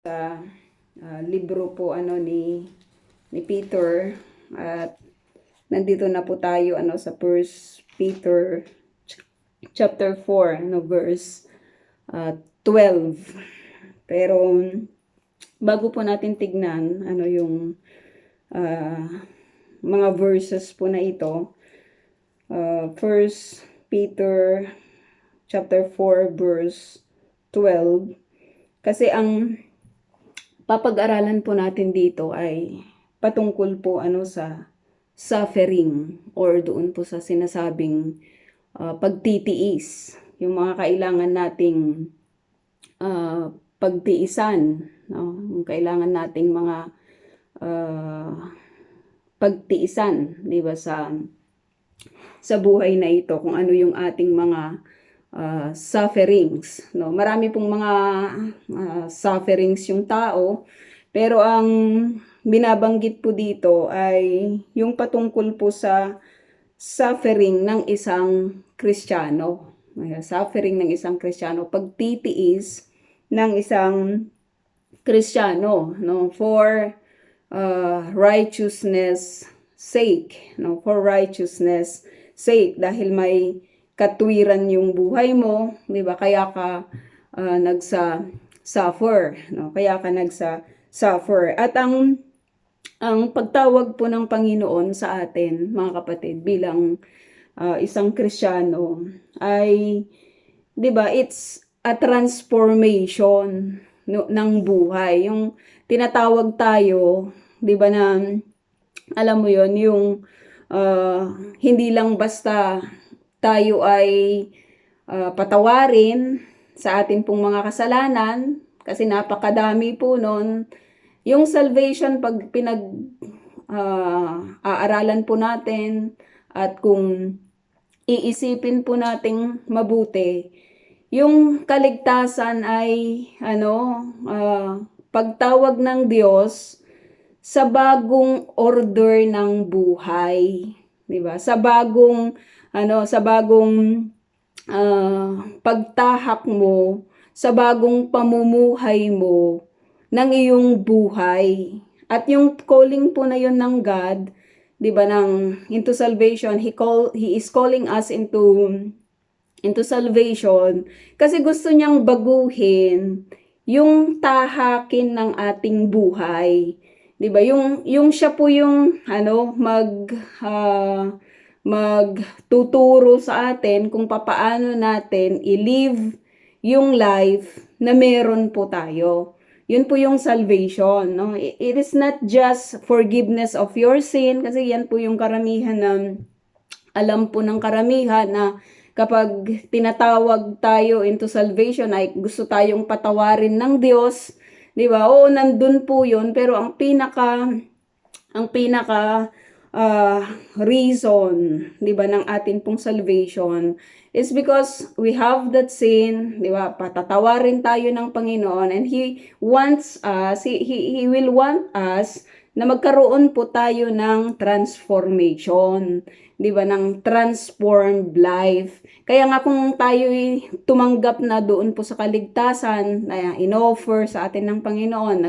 Sa libro po ni Peter, at nandito na po tayo sa First Peter chapter 4 verse 12. Pero bago po natin tignan yung mga verses po na ito, First Peter chapter 4 verse 12, kasi ang papag-aralan po natin dito ay patungkol po sa suffering, or doon po sa sinasabing pagtitiis, yung mga kailangan nating pagtiisan, no? Yung kailangan nating mga pagtiisan, di ba, sa buhay na ito, kung ano yung ating mga sufferings, no? Marami pong mga sufferings yung tao, pero ang binabanggit po dito ay yung patungkol po sa suffering ng isang Kristiyano. Suffering ng isang Kristiyano, pagtitiis ng isang Kristiyano, no, for righteousness sake, no, for righteousness sake, dahil may katwiran yung buhay mo, 'di ba? Kaya ka suffer, no? Kaya ka suffer. At ang pagtawag po ng Panginoon sa atin, mga kapatid, bilang isang Kristiyano ay, 'di ba, it's a transformation, no, ng buhay. Yung tinatawag tayo, 'di ba, na alam mo 'yon, yung hindi lang basta tayo ay patawarin sa atin pong mga kasalanan, kasi napakadami po nun. Yung salvation, pag aaralan po natin, at kung iisipin po nating mabuti, yung kaligtasan ay pagtawag ng Diyos sa bagong order ng buhay, 'di ba? Sa bagong pagtahak mo, sa bagong pamumuhay mo ng iyong buhay. At yung calling po na yun ng God, 'di ba, into salvation, he is calling us into salvation kasi gusto niyang baguhin yung tahakin ng ating buhay. 'Di ba? Yung siya po yung magtuturo sa atin kung papaano natin i-live yung life na meron po tayo. Yun po yung salvation, no? It is not just forgiveness of your sin, kasi yan po yung karamihan na alam po ng karamihan, na kapag tinatawag tayo into salvation ay gusto tayong patawarin ng Diyos, 'di ba? Oo, nandun po 'yun, pero ang pinaka reason, 'di ba, ng atin pong salvation is because we have that sin, 'di ba? Patatawarin tayo ng Panginoon, and He wants us, He will want us na magkaroon po tayo ng transformation, 'di ba, ng transformed life. Kaya nga kung tayo tumanggap na doon po sa kaligtasan na inoffer sa atin ng Panginoon,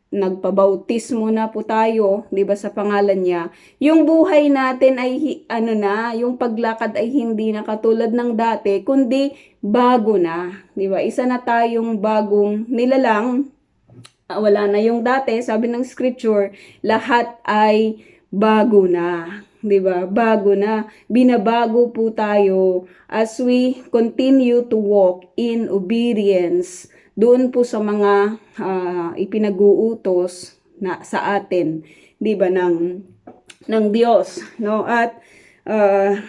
nagpabautismo na po tayo, 'di ba, sa pangalan niya, yung buhay natin ay yung paglakad ay hindi na katulad ng dati, kundi bago na, 'di ba? Isa na tayong bagong nilalang. Wala na yung dati, sabi ng scripture, lahat ay bago na, 'di ba? Bago na, binabago po tayo as we continue to walk in obedience doon po sa mga ipinag-uutos na sa atin, 'di ba, ng Diyos, no? At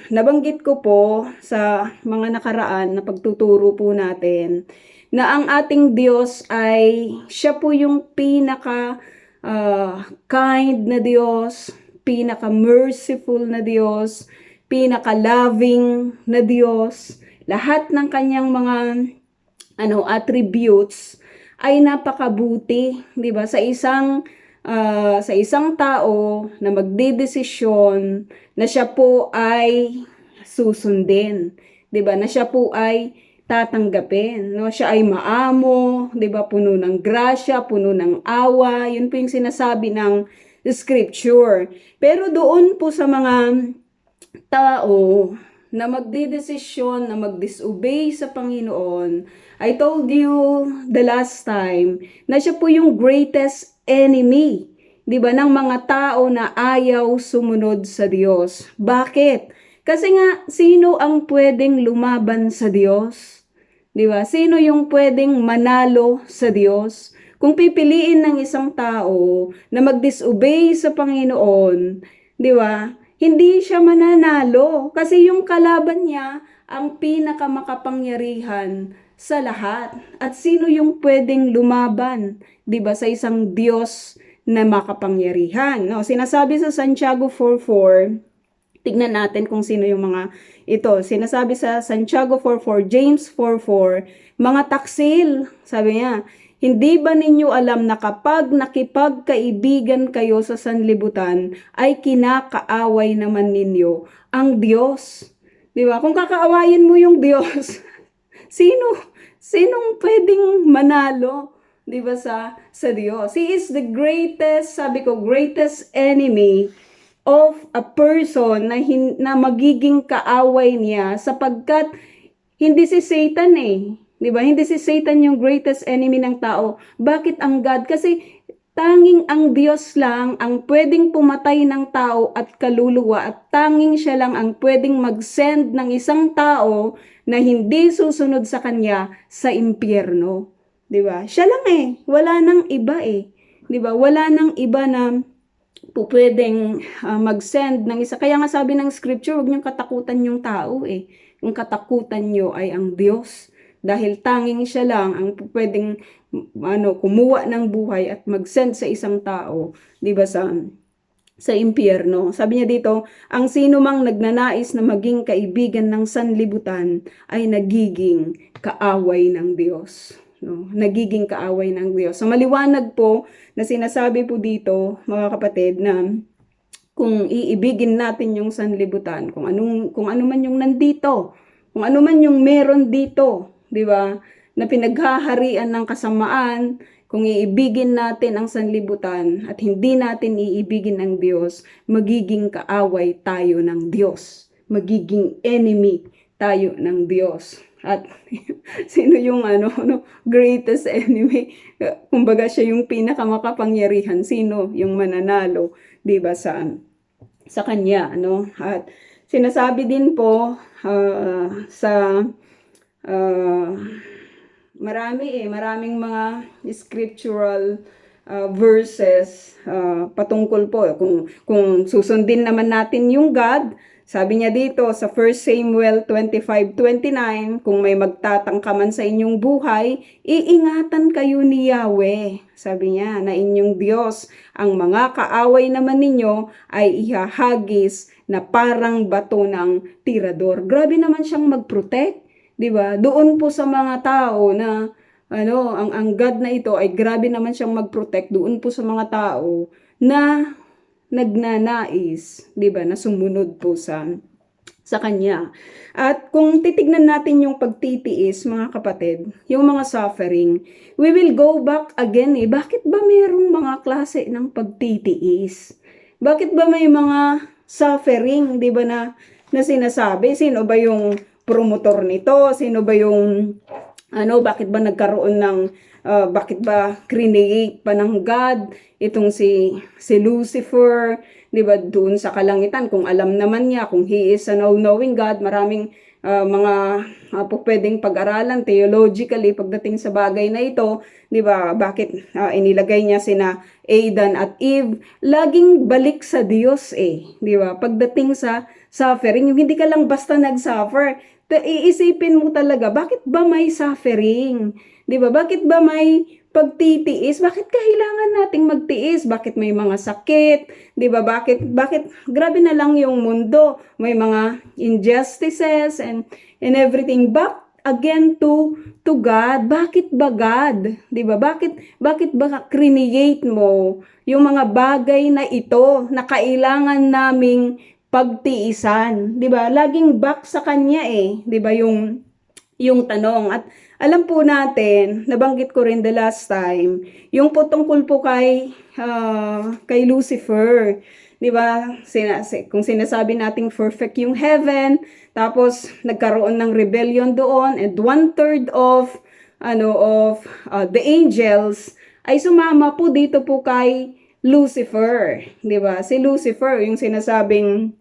nabanggit ko po sa mga nakaraan na pagtuturo po natin na ang ating Diyos ay siya po yung pinaka kind na Diyos, pinaka merciful na Diyos, pinaka loving na Diyos. Lahat ng kanyang mga attributes ay napakabuti, 'di ba? Sa isang tao na magdedesisyon na siya po ay susundin, 'di ba? Na siya po ay tatanggapin, no? Siya ay maamo, 'di ba? Puno ng grasya, puno ng awa. Yun po yung sinasabi ng scripture. Pero doon po sa mga tao na magdedesisyon na mag-disobey sa Panginoon, I told you the last time na siya po yung greatest enemy, 'di ba, ng mga tao na ayaw sumunod sa Diyos. Bakit? Kasi nga, sino ang pwedeng lumaban sa Diyos? 'Di ba? Sino yung pwedeng manalo sa Diyos? Kung pipiliin ng isang tao na mag-disobey sa Panginoon, 'di ba? Hindi siya mananalo kasi yung kalaban niya ang pinakamakapangyarihan sa lahat. At sino yung pwedeng lumaban, 'di ba, sa isang Diyos na makapangyarihan, no? Sinasabi sa Santiago 4:4, tignan natin kung sino yung mga ito. Sinasabi sa Santiago 4:4, James 4:4, mga taksil, sabi niya, hindi ba ninyo alam na kapag nakipagkaibigan kayo sa sanlibutan, ay kinakaaway naman ninyo ang Diyos? Di ba? Kung kakaawayin mo yung Diyos, sinong pwedeng manalo? Di ba sa Diyos? He is the greatest, sabi ko, greatest enemy of a person na magiging kaaway niya sapagkat hindi si Satan eh. 'Di ba? Hindi si Satan yung greatest enemy ng tao. Bakit ang God? Kasi tanging ang Diyos lang ang pwedeng pumatay ng tao at kaluluwa at tanging siya lang ang pwedeng mag-send ng isang tao na hindi susunod sa kanya sa impyerno. 'Di ba? Siya lang eh. Wala nang iba eh. 'Di ba? Wala nang iba na pwedeng mag-send ng isa. Kaya nga sabi ng scripture, huwag niyong katakutan yung tao eh. Yung katakutan niyo ay ang Diyos. Dahil tanging siya lang ang pwedeng kumuha ng buhay at mag-send sa isang tao, 'di ba, sa impyerno. Sabi niya dito, ang sino mang nagnanais na maging kaibigan ng sanlibutan ay nagiging kaaway ng Diyos. No? Nagiging kaaway ng Diyos. So maliwanag po na sinasabi po dito, mga kapatid, na kung iibigin natin yung sanlibutan, kung ano man yung nandito, kung ano man yung meron dito, 'di ba? Na pinaghaharian ng kasamaan, kung iibigin natin ang sanlibutan at hindi natin iibigin ang Diyos, magiging kaaway tayo ng Diyos. Magiging enemy tayo ng Diyos. At sino yung greatest enemy? Kumbaga siya yung pinakamakapangyarihan. Sino yung mananalo, 'di ba, sa kanya, ano? At sinasabi din po sa maraming mga scriptural verses patungkol po kung susundin naman natin yung God. Sabi niya dito sa 1 Samuel 25:29, kung may magtatangka man sa inyong buhay, iingatan kayo ni Yahweh. Sabi niya na inyong Diyos, ang mga kaaway naman ninyo ay ihahagis na parang bato ng tirador. Grabe naman siyang mag-protect, 'di ba? Doon po sa mga tao na ang God na ito ay grabe naman siyang mag-protect doon po sa mga tao na nagnanais, 'di ba, na sumunod po sa kanya. At kung titignan natin yung pagtitiis, mga kapatid, yung mga suffering, we will go back again eh. Bakit ba mayroong mga klase ng pagtitiis? Bakit ba may mga suffering, 'di ba, na sinasabi? Sino ba yung promotor nito? Sino ba yung bakit ba nagkaroon ng bakit ba create pa ng God itong si Lucifer, 'di ba, doon sa kalangitan, kung alam naman niya, kung he is an all-knowing God, maraming mga pwedeng pag-aralan theologically pagdating sa bagay na ito, 'di ba? Bakit inilagay niya sina Adan at Eve? Laging balik sa Diyos eh, 'di ba? Pagdating sa suffering, yung hindi ka lang basta nag-suffer, iisipin mo talaga, bakit ba may suffering? 'Di ba? Bakit ba may pagtitiis? Bakit kailangan nating magtiis? Bakit may mga sakit? 'Di ba? Bakit grabe na lang yung mundo, may mga injustices and everything. Back again to God. Bakit ba God? 'Di ba? Bakit ba create mo yung mga bagay na ito na kailangan naming pagtiisan, 'di ba? Laging back sa kanya eh, 'di ba? Yung yung tanong. At alam po natin, nabanggit ko rin the last time, yung po tungkol po kay Lucifer. 'Di ba? Kung sinasabi nating perfect yung heaven, tapos nagkaroon ng rebellion doon, and 1/3 of the angels ay sumama po dito po kay Lucifer, 'di ba? Si Lucifer, yung sinasabing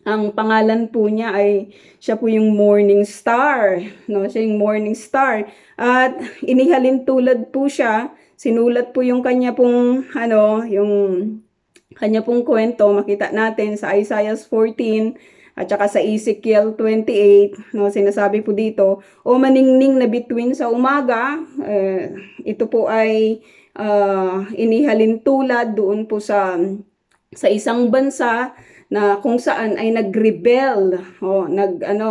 ang pangalan po niya ay siya po yung morning star, no? Siya yung morning star. At inihalin tulad po siya, sinulat po yung kanya pong yung kanya pong kwento, makita natin sa Isaiah 14 at saka sa Ezekiel 28, no, sinasabi po dito, o maningning na bituin sa umaga, ito po ay inihalin tulad doon po sa isang bansa na kung saan ay nagrebel,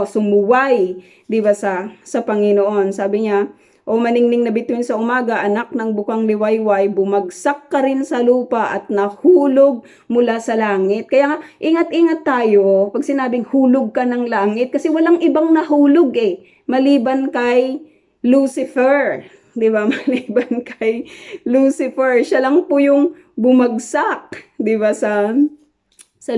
sumuway, 'di ba, sa Panginoon. Sabi niya, o maningning na bituin sa umaga, anak ng bukang liwayway, bumagsak ka rin sa lupa at nahulog mula sa langit. Kaya ingat-ingat tayo pag sinabing hulog ka ng langit, kasi walang ibang nahulog maliban kay Lucifer. 'Di ba? Maliban kay Lucifer, siya lang po yung bumagsak, 'di ba, sa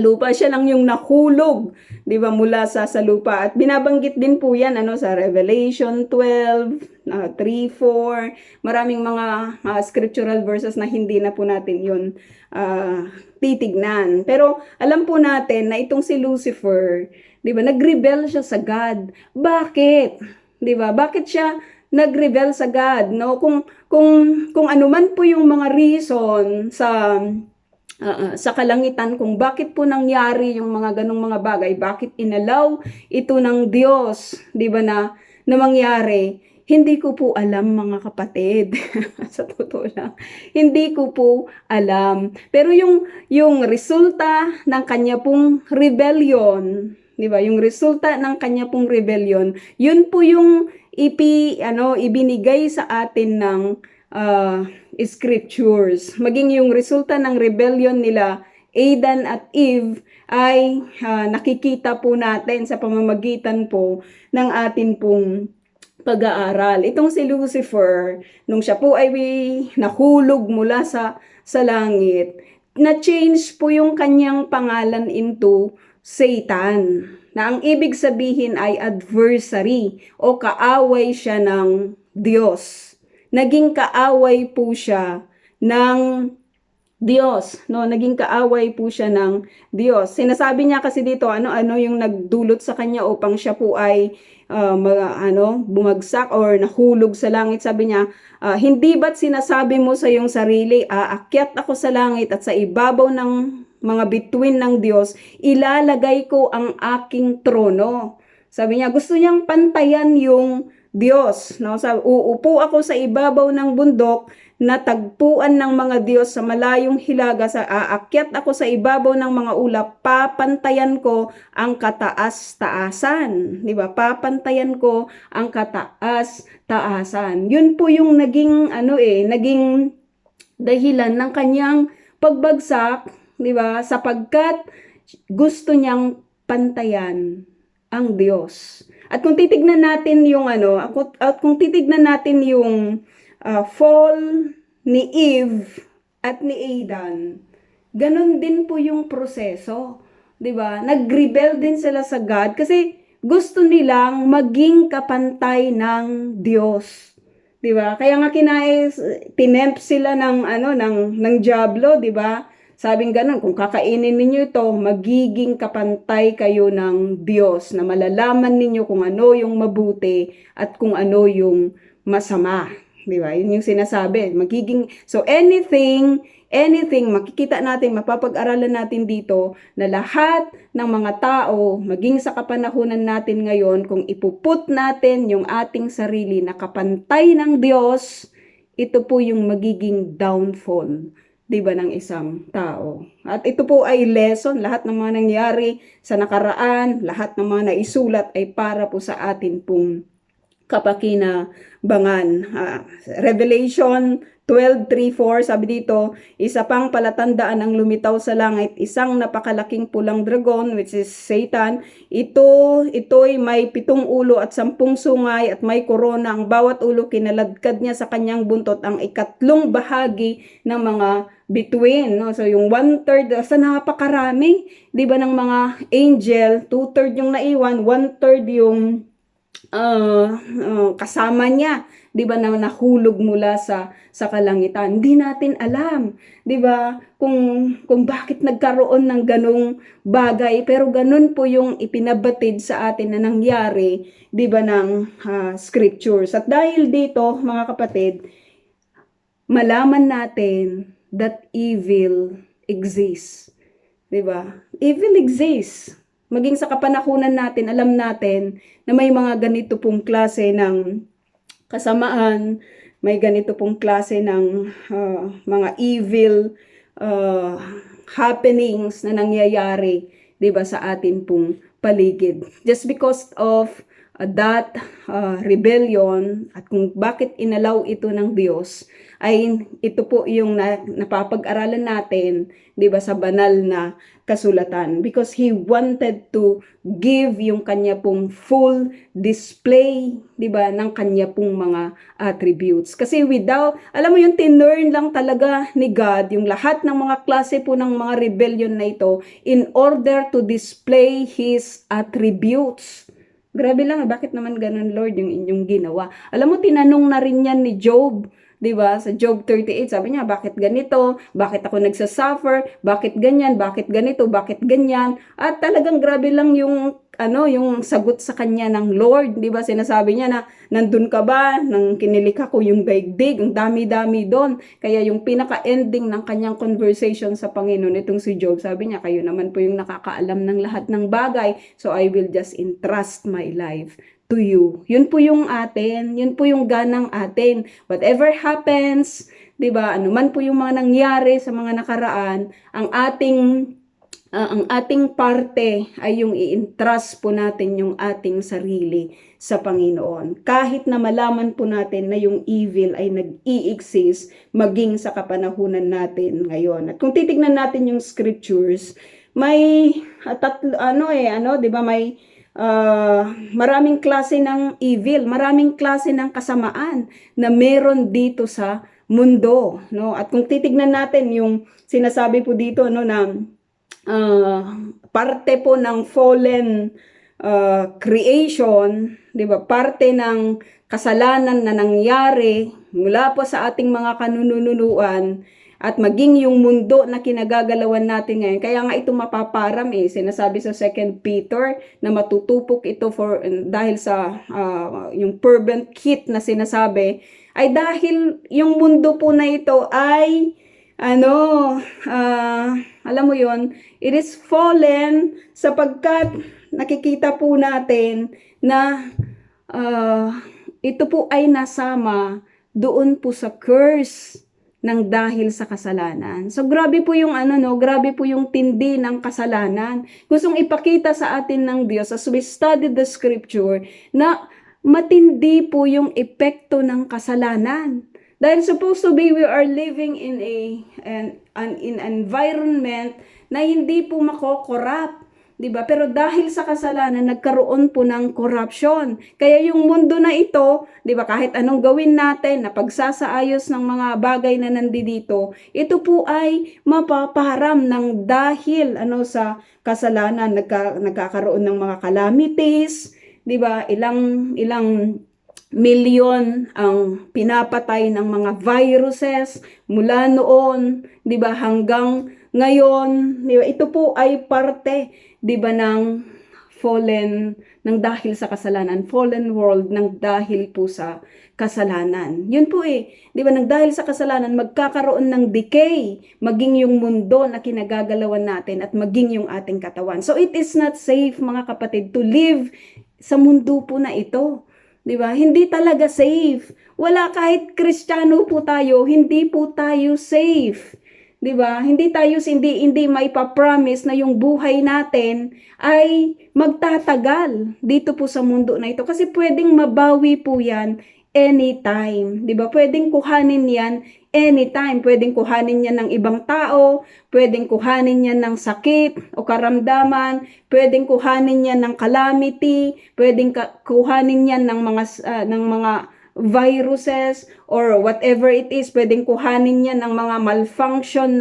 lupa. Siya lang yung nahulog, 'di ba, mula sa lupa. At binabanggit din po 'yan sa Revelation 12, 3, 4. Maraming mga scriptural verses na hindi na po natin 'yun titignan. Pero alam po natin na itong si Lucifer, 'di ba, nagrebel siya sa God. Bakit? 'Di ba? Bakit siya nagrebel sa God, no? Kung ano man po yung mga reason sa kalangitan kung bakit po nangyari yung mga ganong mga bagay, bakit inalaw ito ng Diyos, 'di ba, na mangyari, hindi ko po alam, mga kapatid. Sa totoo lang, hindi ko po alam. Pero yung resulta ng kanya pong rebellion, 'di ba? Yung resulta ng kanya pong rebellion, yun po yung ibinigay sa atin ng scriptures. Maging yung resulta ng rebellion nila Adan at Eve ay nakikita po natin sa pamamagitan po ng atin pong pag-aaral. Itong si Lucifer, nung siya po ay nahulog mula sa langit, na-change po yung kanyang pangalan into Satan, na ang ibig sabihin ay adversary o kaaway siya ng Diyos. Naging kaaway po siya ng Diyos, no? Naging kaaway po siya ng Diyos. Sinasabi niya kasi dito, ano yung nagdulot sa kanya upang siya po ay bumagsak or nahulog sa langit. Sabi niya, hindi ba't sinasabi mo sa iyong sarili, aakyat ako sa langit at sa ibabaw ng mga bituin ng Diyos, ilalagay ko ang aking trono. Sabi niya, gusto niyang pantayan yung Diyos, no? Uupo ako sa ibabaw ng bundok na tagpuan ng mga Diyos sa malayong hilaga, aakyat ako sa ibabaw ng mga ulap, papantayan ko ang kataas-taasan, 'di ba? Papantayan ko ang kataas-taasan. Yun po yung naging naging dahilan ng kanyang pagbagsak, 'di ba? Sapagkat gusto niyang pantayan ang Diyos. At kung titignan natin yung fall ni Eve at ni Adan, ganun din po yung proseso, 'di ba? Nagrebel din sila sa God kasi gusto nilang maging kapantay ng Diyos, 'di ba? Kaya nga tinempt sila ng diablo, 'di ba? Sabing ganun, kung kakainin ninyo ito, magiging kapantay kayo ng Diyos, na malalaman ninyo kung ano yung mabuti at kung ano yung masama. Di ba? Yun yung sinasabi. So anything, makikita natin, mapapag-aralan natin dito, na lahat ng mga tao, maging sa kapanahunan natin ngayon, kung ipuput natin yung ating sarili na kapantay ng Diyos, ito po yung magiging downfall, 'di ba, ng isang tao. At ito po ay lesson, lahat ng mga nangyari sa nakaraan, lahat ng mga naisulat ay para po sa atin pong kapakinabangan. Revelation 12:3-4, sabi dito, isa pang palatandaan ang lumitaw sa langit, isang napakalaking pulang dragon, which is Satan. Ito'y may 7 ulo at 10 sungay at may korona. Ang bawat ulo kinaladkad niya sa kanyang buntot ang ikatlong bahagi ng mga between, no? So yung 1/3 sa napakarami, 'di ba, ng mga angel, 2/3 yung naiwan, 1/3 yung kasama niya, 'di ba, na nahulog mula sa kalangitan. Hindi natin alam, 'di ba, kung bakit nagkaroon ng ganong bagay, pero ganun po yung ipinabatid sa atin na nangyari, 'di ba, ng scriptures. At dahil dito, mga kapatid, malaman natin that evil exists. 'Di ba? Evil exists. Maging sa kapanahunan natin, alam natin na may mga ganito pong klase ng kasamaan, may ganito pong klase ng mga evil happenings na nangyayari, 'di ba, sa atin pong paligid. Just because of that rebellion at kung bakit inalaw ito ng Diyos, ay ito po yung napapag-aralan natin, 'di ba, sa banal na kasulatan, because He wanted to give yung kanya pong full display, 'di ba, ng kanya pong mga attributes. Kasi without, alam mo yung tinurn lang talaga ni God yung lahat ng mga klase po ng mga rebellion na ito in order to display His attributes. Grabe lang, bakit naman ganun, Lord, yung inyong ginawa? Alam mo, tinanong na rin yan ni Job. 'Di ba? Sa Job 38, sabi niya, bakit ganito? Bakit ako nagsasuffer? Bakit ganyan? Bakit ganito? Bakit ganyan? At talagang grabe lang yung yung sagot sa kanya ng Lord, 'di ba? Sinasabi niya na, nandun ka ba nang kinilikha ko yung daigdig? Ang dami-dami doon. Kaya yung pinaka-ending ng kanyang conversation sa Panginoon, itong si Job, sabi niya, kayo naman po yung nakakaalam ng lahat ng bagay, so I will just entrust my life to you. Yun po yung atin, yun po yung ganang atin. Whatever happens, 'di ba? Ano man po yung mga nangyari sa mga nakaraan, ang ating parte ay yung i-entrust po natin yung ating sarili sa Panginoon. Kahit na malaman po natin na yung evil ay nag-i-exist maging sa kapanahunan natin ngayon. At kung titignan natin yung scriptures, may tatlo, 'di ba, may maraming klase ng evil, maraming klase ng kasamaan na meron dito sa mundo, no? At kung titignan natin yung sinasabi po dito, no, na parte po ng fallen creation, 'di ba? Parte ng kasalanan na nangyari mula po sa ating mga kanununuan at maging yung mundo na kinagagalawan natin ngayon. Kaya nga ito mapaparam, sinasabi sa 2 Peter na matutupok ito dahil sa yung fervent heat na sinasabi, ay dahil yung mundo po na ito ay alam mo yon, it is fallen sapagkat nakikita po natin na ito po ay nasama doon po sa curse ng dahil sa kasalanan. So grabe po yung grabe po yung tindi ng kasalanan. Gustong ipakita sa atin ng Diyos as we study the scripture na matindi po yung epekto ng kasalanan. Dahil supposed to be we are living in an environment na hindi po mako-corrupt. 'Di ba? Pero dahil sa kasalanan, nagkaroon po ng corruption. Kaya yung mundo na ito, 'di ba, kahit anong gawin natin na pagsasaayos ng mga bagay na nandito, ito po ay mapapaharam ng dahil sa kasalanan, nagkakaroon ng mga calamities, 'di ba? Ilang milyon ang pinapatay ng mga viruses mula noon, 'di ba, hanggang ngayon, 'di ba? Ito po ay parte, 'di ba, ng dahil sa kasalanan, fallen world ng dahil po sa kasalanan. Yun po 'di ba, nang dahil sa kasalanan magkakaroon ng decay, maging yung mundo na kinagagalawan natin at maging yung ating katawan. So it is not safe, mga kapatid, to live sa mundo po na ito. 'Di ba? Hindi talaga safe. Wala, kahit Kristiyano po tayo, hindi po tayo safe. 'Di ba? Hindi may pa-promise na yung buhay natin ay magtatagal dito po sa mundo na ito kasi pwedeng mabawi po 'yan anytime, 'di ba? Pwedeng kuhanin 'yan anytime, pwedeng kuhanin 'yan ng ibang tao, pwedeng kuhanin 'yan ng sakit o karamdaman, pwedeng kuhanin 'yan ng calamity, pwedeng kuhanin 'yan ng mga viruses or whatever it is, pwedeng kuhanin niya ng mga malfunction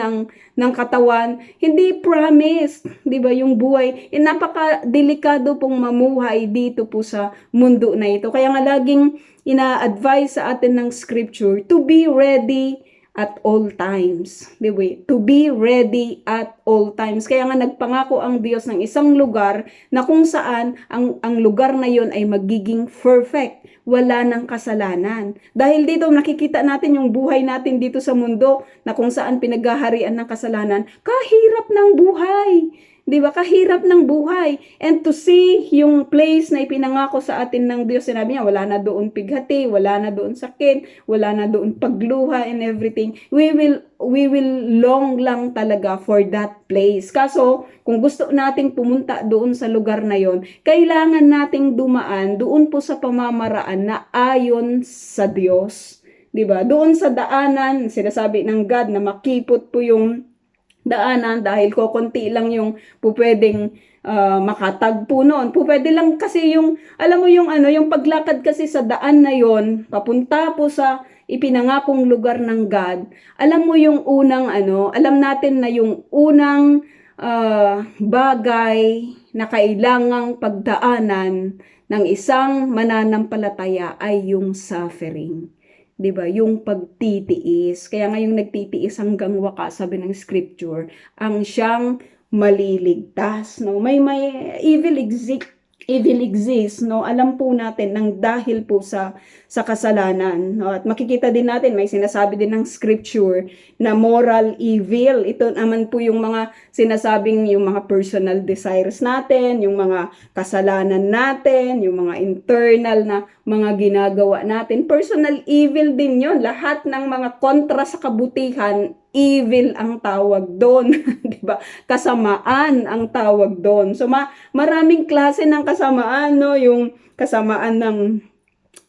ng katawan. Hindi promise, 'di ba, yung buhay. Napaka-delikado pong mamuhay dito po sa mundo na ito. Kaya nga laging ina-advise sa atin ng scripture to be ready at all times. Di ba? To be ready at all times. Kaya nga nagpangako ang Diyos ng isang lugar na kung saan ang lugar na yon ay magiging perfect. Wala ng kasalanan. Dahil dito nakikita natin yung buhay natin dito sa mundo na kung saan pinaghaharian ng kasalanan. Kahirap ng buhay. 'Di ba? Kahirap ng buhay. And to see yung place na ipinangako sa atin ng Diyos, sinabi niya, wala na doon pighati, wala na doon sakit, wala na doon pagluha and everything. We will long lang talaga for that place. Kaso, kung gusto nating pumunta doon sa lugar na yon, kailangan nating dumaan doon po sa pamamaraan na ayon sa Diyos. 'Di ba? Doon sa daanan, sinasabi ng God na makipot po yung daanan dahil kokonti lang yung pupwedeng makatagpo noon. Pupwede lang kasi yung, alam mo yung yung paglakad kasi sa daan na yon, papunta po sa ipinangakong lugar ng God. Alam mo yung unang alam natin na yung unang bagay na kailangang pagdaanan ng isang mananampalataya ay yung suffering. 'Di ba? Yung pagtitiis. Kaya ngayong nagtitiis hanggang wakas, sabi ng scripture, ang siyang maliligtas, no? May evil exists, no? Alam po natin nang dahil po sa kasalanan, no? At makikita din natin, may sinasabi din ng scripture na moral evil. Ito naman po yung mga sinasabing yung mga personal desires natin, yung mga kasalanan natin, yung mga internal na mga ginagawa natin. Personal evil din yon. Lahat ng mga kontra sa kabutihan, evil ang tawag doon. 'Di ba? Kasamaan ang tawag doon. So maraming klase ng kasamaan, no? Yung kasamaan ng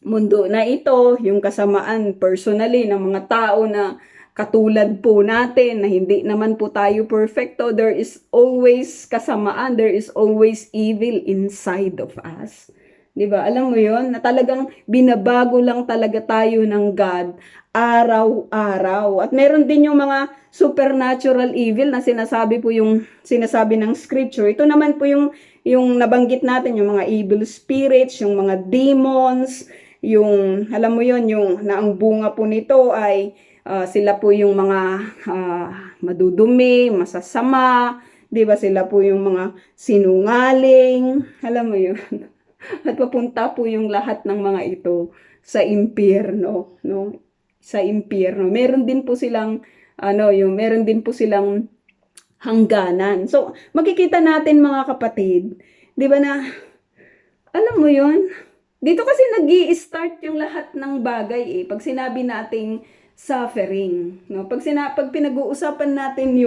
mundo na ito, yung kasamaan personally ng mga tao na katulad po natin na hindi naman po tayo perfecto. There is always kasamaan, there is always evil inside of us. 'Di ba? Alam mo 'yon, na talagang binabago lang talaga tayo ng God araw-araw. At meron din yung mga supernatural evil na sinasabi ng scripture. Ito naman po yung nabanggit natin, yung mga evil spirits, yung mga demons, yung alam mo 'yon, yung na ang bunga po nito ay sila po yung mga madudumi, masasama, 'di ba? Sila po yung mga sinungaling, alam mo 'yun. At papunta po yung lahat ng mga ito sa impyerno, no? Sa impyerno. Meron din po silang meron din po silang hangganan. So, makikita natin mga kapatid, 'di ba na alam mo 'yon? Dito kasi nag-i-start yung lahat ng bagay pag sinabi nating suffering, no? Pag pinag-uusapan natin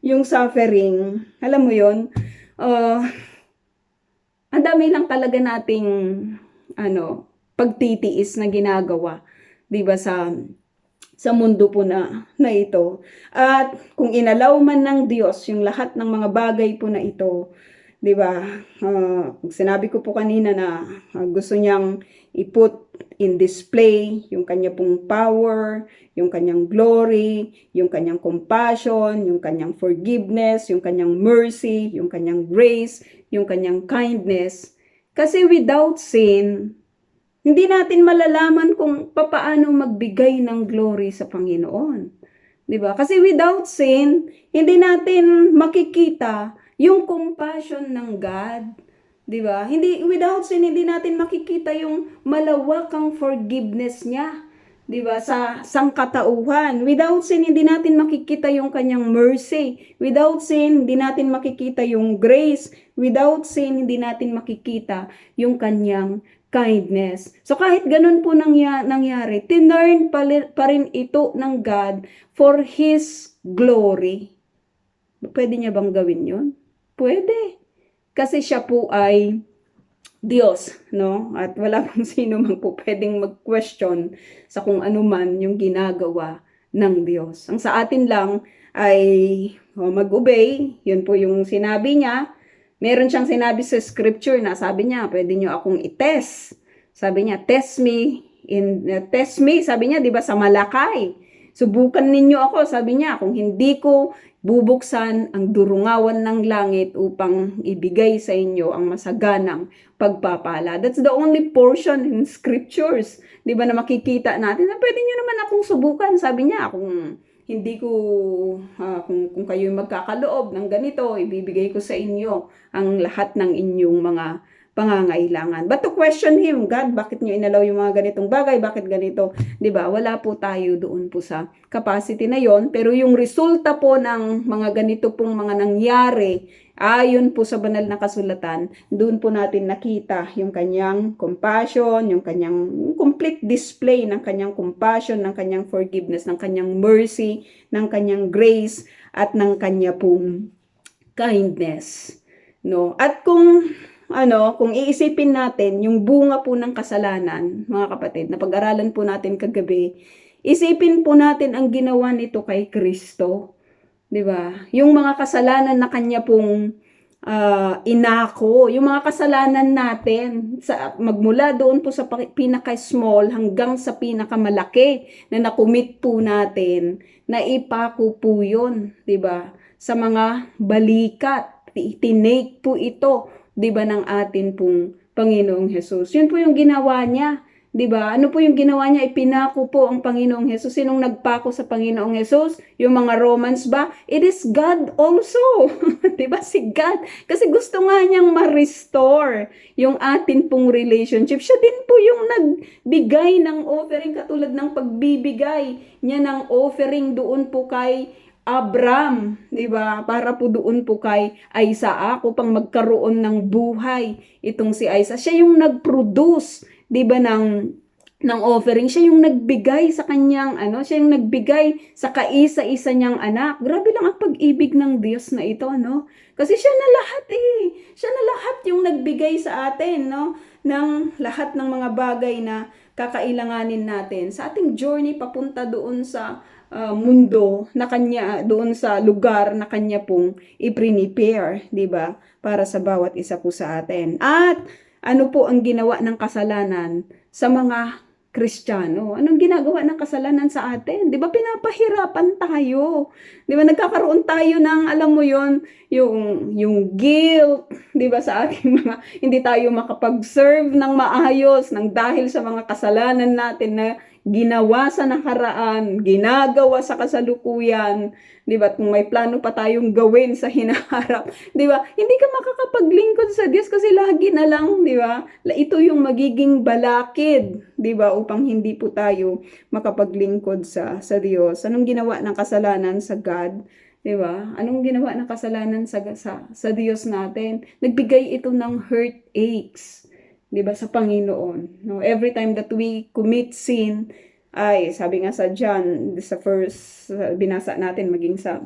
yung suffering, alam mo 'yon? Ang dami lang talaga nating pagtitiis na ginagawa, 'di ba, sa mundo po na ito. At kung inalaw man ng Diyos yung lahat ng mga bagay po na ito, 'di ba? Sinabi ko po kanina na gusto niyang i-put in display yung kanya pong power, yung kanyang glory, yung kanyang compassion, yung kanyang forgiveness, yung kanyang mercy, yung kanyang grace, yung kanyang kindness. Kasi without sin, hindi natin malalaman kung papaano magbigay ng glory sa Panginoon. 'Di ba? Kasi without sin, hindi natin makikita yung compassion ng God. 'Di ba? Without sin, hindi natin makikita yung malawakang forgiveness niya. 'Di ba? Sa sangkatauhan. Without sin, hindi natin makikita yung kanyang mercy. Without sin, hindi natin makikita yung grace. Without sin, hindi natin makikita yung kanyang kindness. So kahit ganun po nangyari, tinurn pa rin ito ng God for His glory. Pwede niya bang gawin yun? Pwede. Kasi siya po ay Diyos, no? At wala pong sino man po pwedeng mag-question sa kung ano man yung ginagawa ng Diyos. Ang sa atin lang ay mag-obey. Yun po yung sinabi niya. Meron siyang sinabi sa scripture na sabi niya, pwede niyo akong i-test. Sabi niya, test me, sabi niya, 'di ba, sa Malakay. Subukan ninyo ako, sabi niya, kung hindi ko bubuksan ang durungawan ng langit upang ibigay sa inyo ang masaganang pagpapala. That's the only portion in scriptures, 'di ba, na makikita natin na pwede niyo naman akong subukan, sabi niya, kung hindi ko kung kayo magkakaloob ng ganito, ibibigay ko sa inyo ang lahat ng inyong mga pangangailangan. But to question him, God, bakit niyo inalaw yung mga ganitong bagay? Bakit ganito? 'Di ba? Wala po tayo doon po sa capacity na 'yon, pero yung resulta po ng mga ganito pong mga nangyari ayon po sa banal na kasulatan, doon po natin nakita yung kanyang compassion, yung kanyang complete display ng kanyang compassion, ng kanyang forgiveness, ng kanyang mercy, ng kanyang grace, at ng kanya pong kindness. No? At kung iisipin natin yung bunga po ng kasalanan, mga kapatid, na pag-aralan po natin kagabi, isipin po natin ang ginawa nito kay Kristo. 'Di ba? Yung mga kasalanan na kanya pong inako, yung mga kasalanan natin sa magmula doon po sa pinaka-small hanggang sa pinakamalaki na nakumit po natin, na ipako po 'yon, 'di ba? Sa mga balikat, tinake po ito, 'di ba, ng atin pong Panginoong Hesus. Yun po yung ginawa niya. 'Di ba? Ano po yung ginawa niya? Ipinako po ang Panginoong Hesus. Sinong nagpako sa Panginoong Hesus? Yung mga Romans ba? It is God also. 'Di ba? Si God. Kasi gusto nga niyang ma-restore yung atin pong relationship. Siya din po yung nagbigay ng offering, katulad ng pagbibigay niya ng offering doon po kay Abram, 'di ba? Para po doon po kay Isaac upang magkaroon ng buhay itong si Isaac. Siya yung nag-produce, 'di ba, ng offering. Siya yung nagbigay sa kanyang siya yung nagbigay sa kaisa-isa niyang anak. Grabe lang ang pag-ibig ng Diyos na ito, no? Kasi siya na lahat Siya na lahat yung nagbigay sa atin, no? Ng lahat ng mga bagay na kakailanganin natin sa ating journey papunta doon sa mundo na kanya, doon sa lugar na kanya pong i-prepare, 'di ba? Para sa bawat isa po sa atin. At ano po ang ginawa ng kasalanan sa mga Kristiyano? Anong ginagawa ng kasalanan sa atin? 'Di ba, pinapahirapan tayo? 'Di ba, nagkakaroon tayo ng, alam mo 'yon, yung guilt, 'di ba, sa ating mga hindi tayo makapag-serve ng maayos ng dahil sa mga kasalanan natin na ginawa sa nakaraan, ginagawa sa kasalukuyan, 'di ba? Kung may plano pa tayong gawin sa hinaharap, 'di ba? Hindi ka makakapaglingkod sa Diyos kasi lagi na lang, 'di ba? Ito yung magiging balakid, 'di ba? Upang hindi po tayo makapaglingkod sa Diyos. Anong ginawa ng kasalanan sa God? 'Di ba? Anong ginawa ng kasalanan sa Diyos natin? Nagbigay ito ng heartaches, 'di ba, sa Panginoon. No, every time that we commit sin, ay sabi nga sa John, sa first binasa natin, maging sa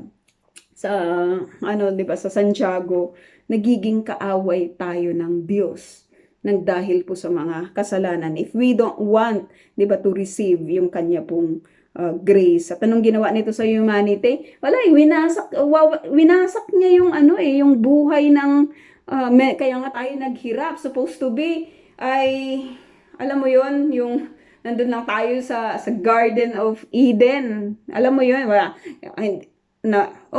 'di ba, sa Santiago, nagiging kaaway tayo ng Diyos nang dahil po sa mga kasalanan. If we don't want, 'di ba, to receive yung kanya pong grace. At anong ginawa nito sa humanity? Wala, winasak niya yung yung buhay ng kaya nga tayo naghirap. Supposed to be ay, alam mo yon, yung nandun lang tayo sa Garden of Eden. Alam mo yon,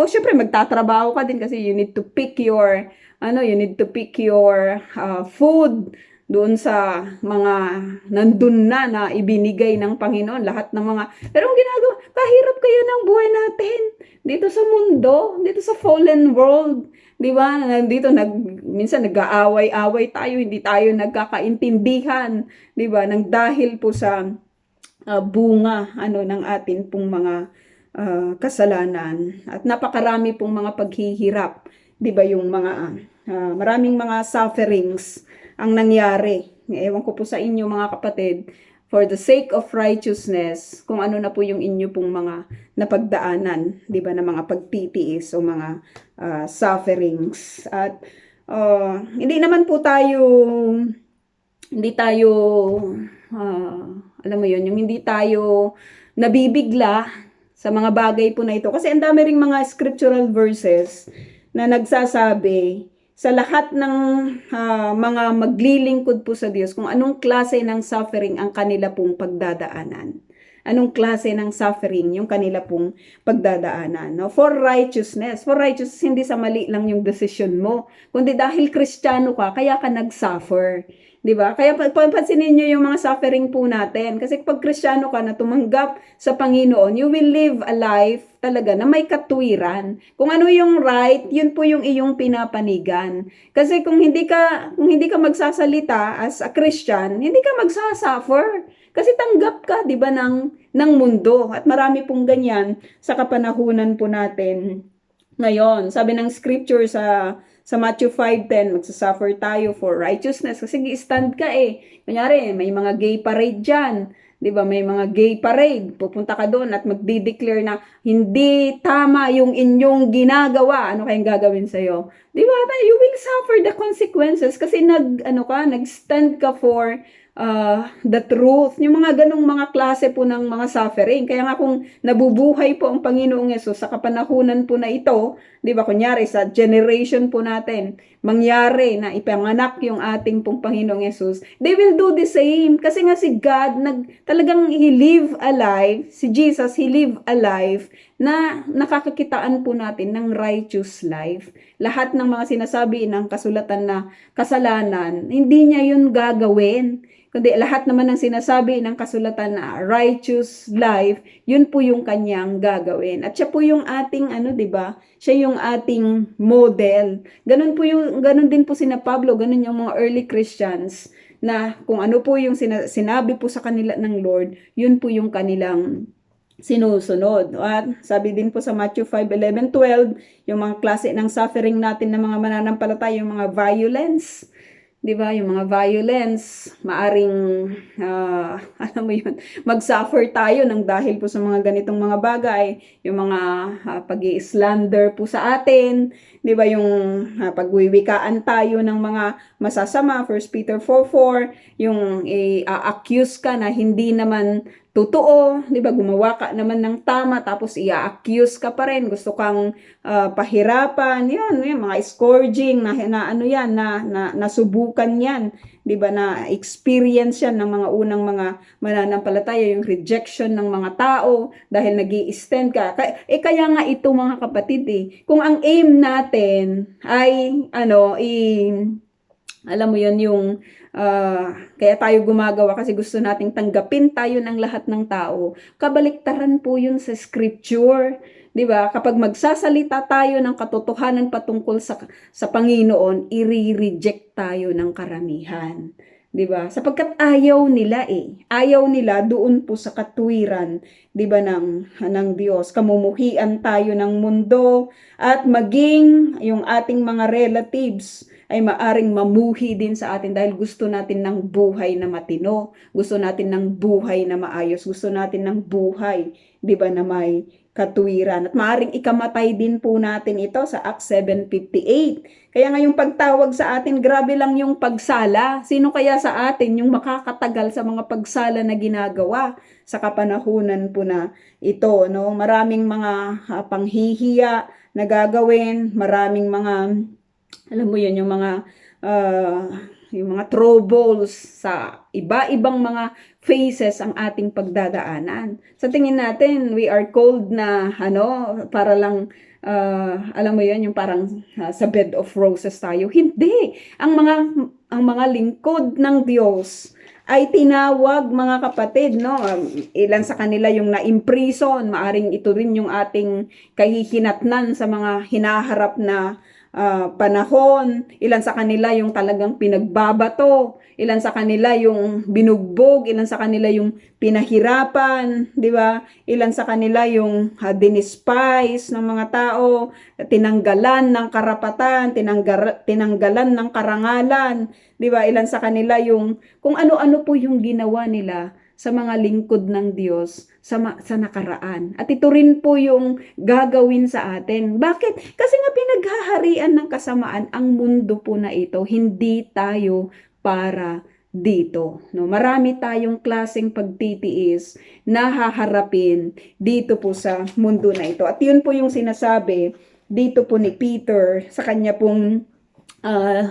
syempre magtatrabaho ka din kasi you need to pick your food doon sa mga nandun na ibinigay ng Panginoon, lahat ng mga, pero ang ginagawa, kahirap kayo ng buhay natin dito sa mundo, dito sa fallen world, 'di ba? Nandito minsan nag-aaway-away tayo, hindi tayo nagkakaintindihan, 'di ba? Nang dahil po sa bunga ng atin pong mga kasalanan, at napakarami pong mga paghihirap, 'di ba, yung mga maraming mga sufferings ang nangyari. Ewan ko po sa inyo, mga kapatid, for the sake of righteousness, kung ano na po yung inyo pong mga napagdaanan, di ba, na mga pagtitiis o mga sufferings. At hindi tayo, alam mo yun, yung hindi tayo nabibigla sa mga bagay po na ito. Kasi ang dami ring mga scriptural verses na nagsasabi sa lahat ng mga maglilingkod po sa Diyos kung anong klase ng suffering ang kanila pong pagdadaanan. Anong klase ng suffering yung kanila pong pagdadaanan. No? For righteousness. For righteousness, hindi sa mali lang yung decision mo. Kundi dahil Kristiyano ka, kaya ka nag-suffer. Diba? Kaya pansinin nyo yung mga suffering po natin. Kasi pag Kristiyano ka na tumanggap sa Panginoon, you will live a life talaga na may katwiran. Kung ano yung right, yun po yung iyong pinapanigan. Kasi kung hindi ka magsasalita as a Christian, hindi ka magsasuffer. Kasi tanggap ka, 'di ba, ng mundo. At marami pong ganyan sa kapanahunan po natin ngayon. Sabi ng scripture sa Matthew 5:10, magsasuffer tayo for righteousness. Kasi stand ka eh. Kunyari, may mga gay parade dyan. 'Di ba? May mga gay parade. Pupunta ka doon at magdi-declare na hindi tama yung inyong ginagawa. Ano kayang gagawin sa'yo? 'Di ba? You will suffer the consequences kasi nag-stand ka for the truth. Yung mga ganong mga klase po ng mga suffering. Kaya nga kung nabubuhay po ang Panginoong Yesus sa kapanahunan po na ito, di ba, kunyari sa generation po natin, mangyari na ipanganak yung ating pong Panginoong Yesus, they will do the same. Kasi nga si God, talagang He live alive, si Jesus, He live alive, na nakakakitaan po natin ng righteous life. Lahat ng mga sinasabi ng kasulatan na kasalanan, hindi niya yun gagawin. Kundi lahat naman ng sinasabi ng kasulatan na righteous life, yun po yung kanyang gagawin. At siya po yung ating, 'di ba? Siya yung ating model. Ganun din po sina Pablo, ganun yung mga early Christians, na kung ano po yung sinabi po sa kanila ng Lord, yun po yung kanilang sinusunod. At sabi din po sa Matthew 5:11, 12, yung mga klase ng suffering natin ng mga mananampalataya, yung mga violence. 'Di ba? Yung mga violence, maaring alam mo 'yun, mag-suffer tayo ng dahil po sa mga ganitong mga bagay, yung mga pag-i-slander po sa atin, 'di ba? Yung pagwiwikaan tayo ng mga masasama, 1 Peter 4:4, yung i-accuse ka na hindi naman totoo, 'di ba? Gumawa ka naman ng tama tapos i-accuse ka pa rin, gusto kang pahirapan, yung mga scourging na ano yan, na nasubukan yan, 'di ba, na experience yan ng mga unang mga mananampalataya, yung rejection ng mga tao dahil nag-i-stand ka. Kaya nga ito mga kapatid kung ang aim natin ay alam mo yun, yung kaya tayo gumagawa kasi gusto nating tanggapin tayo ng lahat ng tao. Kabaliktaran po yun sa scripture. 'Di ba? Kapag magsasalita tayo ng katotohanan patungkol sa Panginoon, i-reject tayo ng karamihan. 'Di ba? Sapagkat ayaw nila Ayaw nila doon po sa katwiran, 'di ba, ng Diyos. Kamumuhian tayo ng mundo at maging yung ating mga relatives ay maaring mamuhi din sa atin dahil gusto natin ng buhay na matino, gusto natin ng buhay na maayos, gusto natin ng buhay, 'di ba, na may katwiran. At maaring ikamatay din po natin ito sa Acts 7:58. Kaya nga yung pagtawag sa atin, grabe lang yung pagsala. Sino kaya sa atin yung makakatagal sa mga pagsala na ginagawa sa kapanahunan po na ito, no? Maraming mga panghihiya na gagawin, maraming mga, alam mo yun, yung mga troubles sa iba-ibang mga phases ang ating pagdadaanan. Sa tingin natin, we are called na para lang alam mo yun, yung parang sa bed of roses tayo. Hindi. Ang mga lingkod ng Diyos ay tinawag, mga kapatid, no? Ilan sa kanila yung na-imprison, maaring ito rin yung ating kahihinatnan sa mga hinaharap na panahon. Ilan sa kanila yung talagang pinagbabato, ilan sa kanila yung binugbog, ilan sa kanila yung pinahirapan, di ba? Ilan sa kanila yung dinispise ng mga tao, tinanggalan ng karapatan, tinanggalan ng karangalan, di ba? Ilan sa kanila yung kung ano-ano po yung ginawa nila sa mga lingkod ng Diyos sa nakaraan. At ito rin po yung gagawin sa atin. Bakit? Kasi nga pinaghaharian ng kasamaan ang mundo po na ito. Hindi tayo para dito. No? Marami tayong klaseng pagtitiis na haharapin dito po sa mundo na ito. At yun po yung sinasabi dito po ni Peter sa kanya pong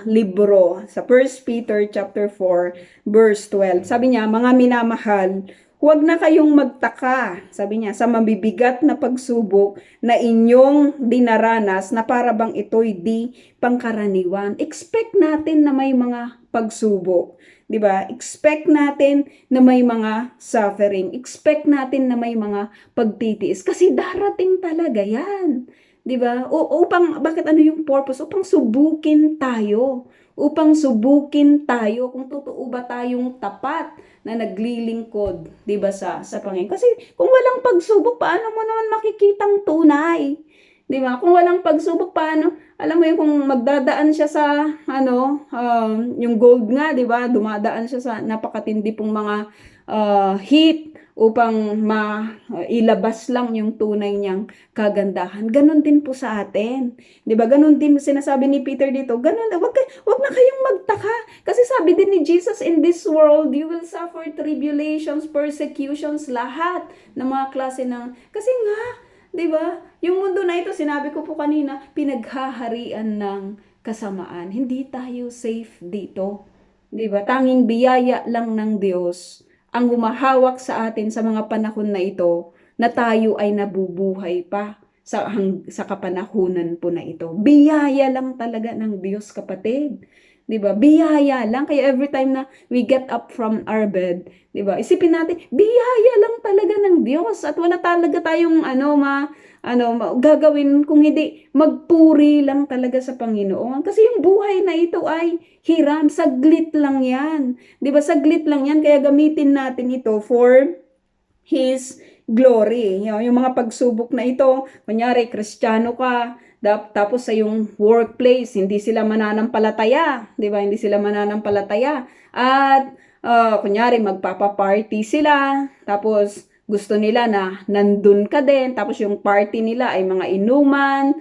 libro sa 1 Peter chapter 4 verse 12. Sabi niya, mga minamahal, huwag na kayong magtaka, sabi niya, sa mabibigat na pagsubok na inyong dinaranas na para bang ito'y di pangkaraniwan. Expect natin na may mga pagsubok. 'Di ba? Expect natin na may mga suffering. Expect natin na may mga pagtitiis kasi darating talaga 'yan. 'Di ba? Upang bakit ano yung purpose? Upang subukin tayo. Upang subukin tayo kung totoo ba tayong tapat na naglilingkod, 'di ba, sa Panginoon. Kasi kung walang pagsubok, paano mo naman makikitang tunay? 'Di ba? Kung walang pagsubok, paano? Alam mo yun, kung magdadaan siya sa yung gold nga, 'di ba? Dumadaan siya sa napakatindi pong mga heat upang ilabas lang yung tunay niyang kagandahan. Ganon din po sa atin. 'Di ba? Ganon din sinasabi ni Peter dito. Ganon, wag na kayong magtaka. Kasi sabi din ni Jesus, in this world you will suffer tribulations, persecutions, lahat ng mga klase ng kasi nga, 'di ba? Yung mundo na ito, sinabi ko po kanina, pinaghaharian ng kasamaan. Hindi tayo safe dito. 'Di ba? Tanging biyaya lang ng Diyos ang humahawak sa atin sa mga panahon na ito na tayo ay nabubuhay pa sa kapanahunan po na ito. Biyaya lang talaga ng Diyos, kapatid. 'Di ba? Biyaya lang. Kaya every time na we get up from our bed, 'di ba? Isipin natin, biyaya lang talaga ng Diyos at wala talaga tayong gagawin kung hindi magpuri lang talaga sa Panginoon. Kasi yung buhay na ito ay hiram, saglit lang 'yan. 'Di ba? Saglit lang 'yan, kaya gamitin natin ito for His glory. Yung mga pagsubok na ito, kunyari, Kristiyano ka, tapos sa yung workplace, hindi sila mananampalataya, 'di ba? Hindi sila mananampalataya. At kunyari, magpapa-party sila, tapos gusto nila na nandun ka din, tapos yung party nila ay mga inuman,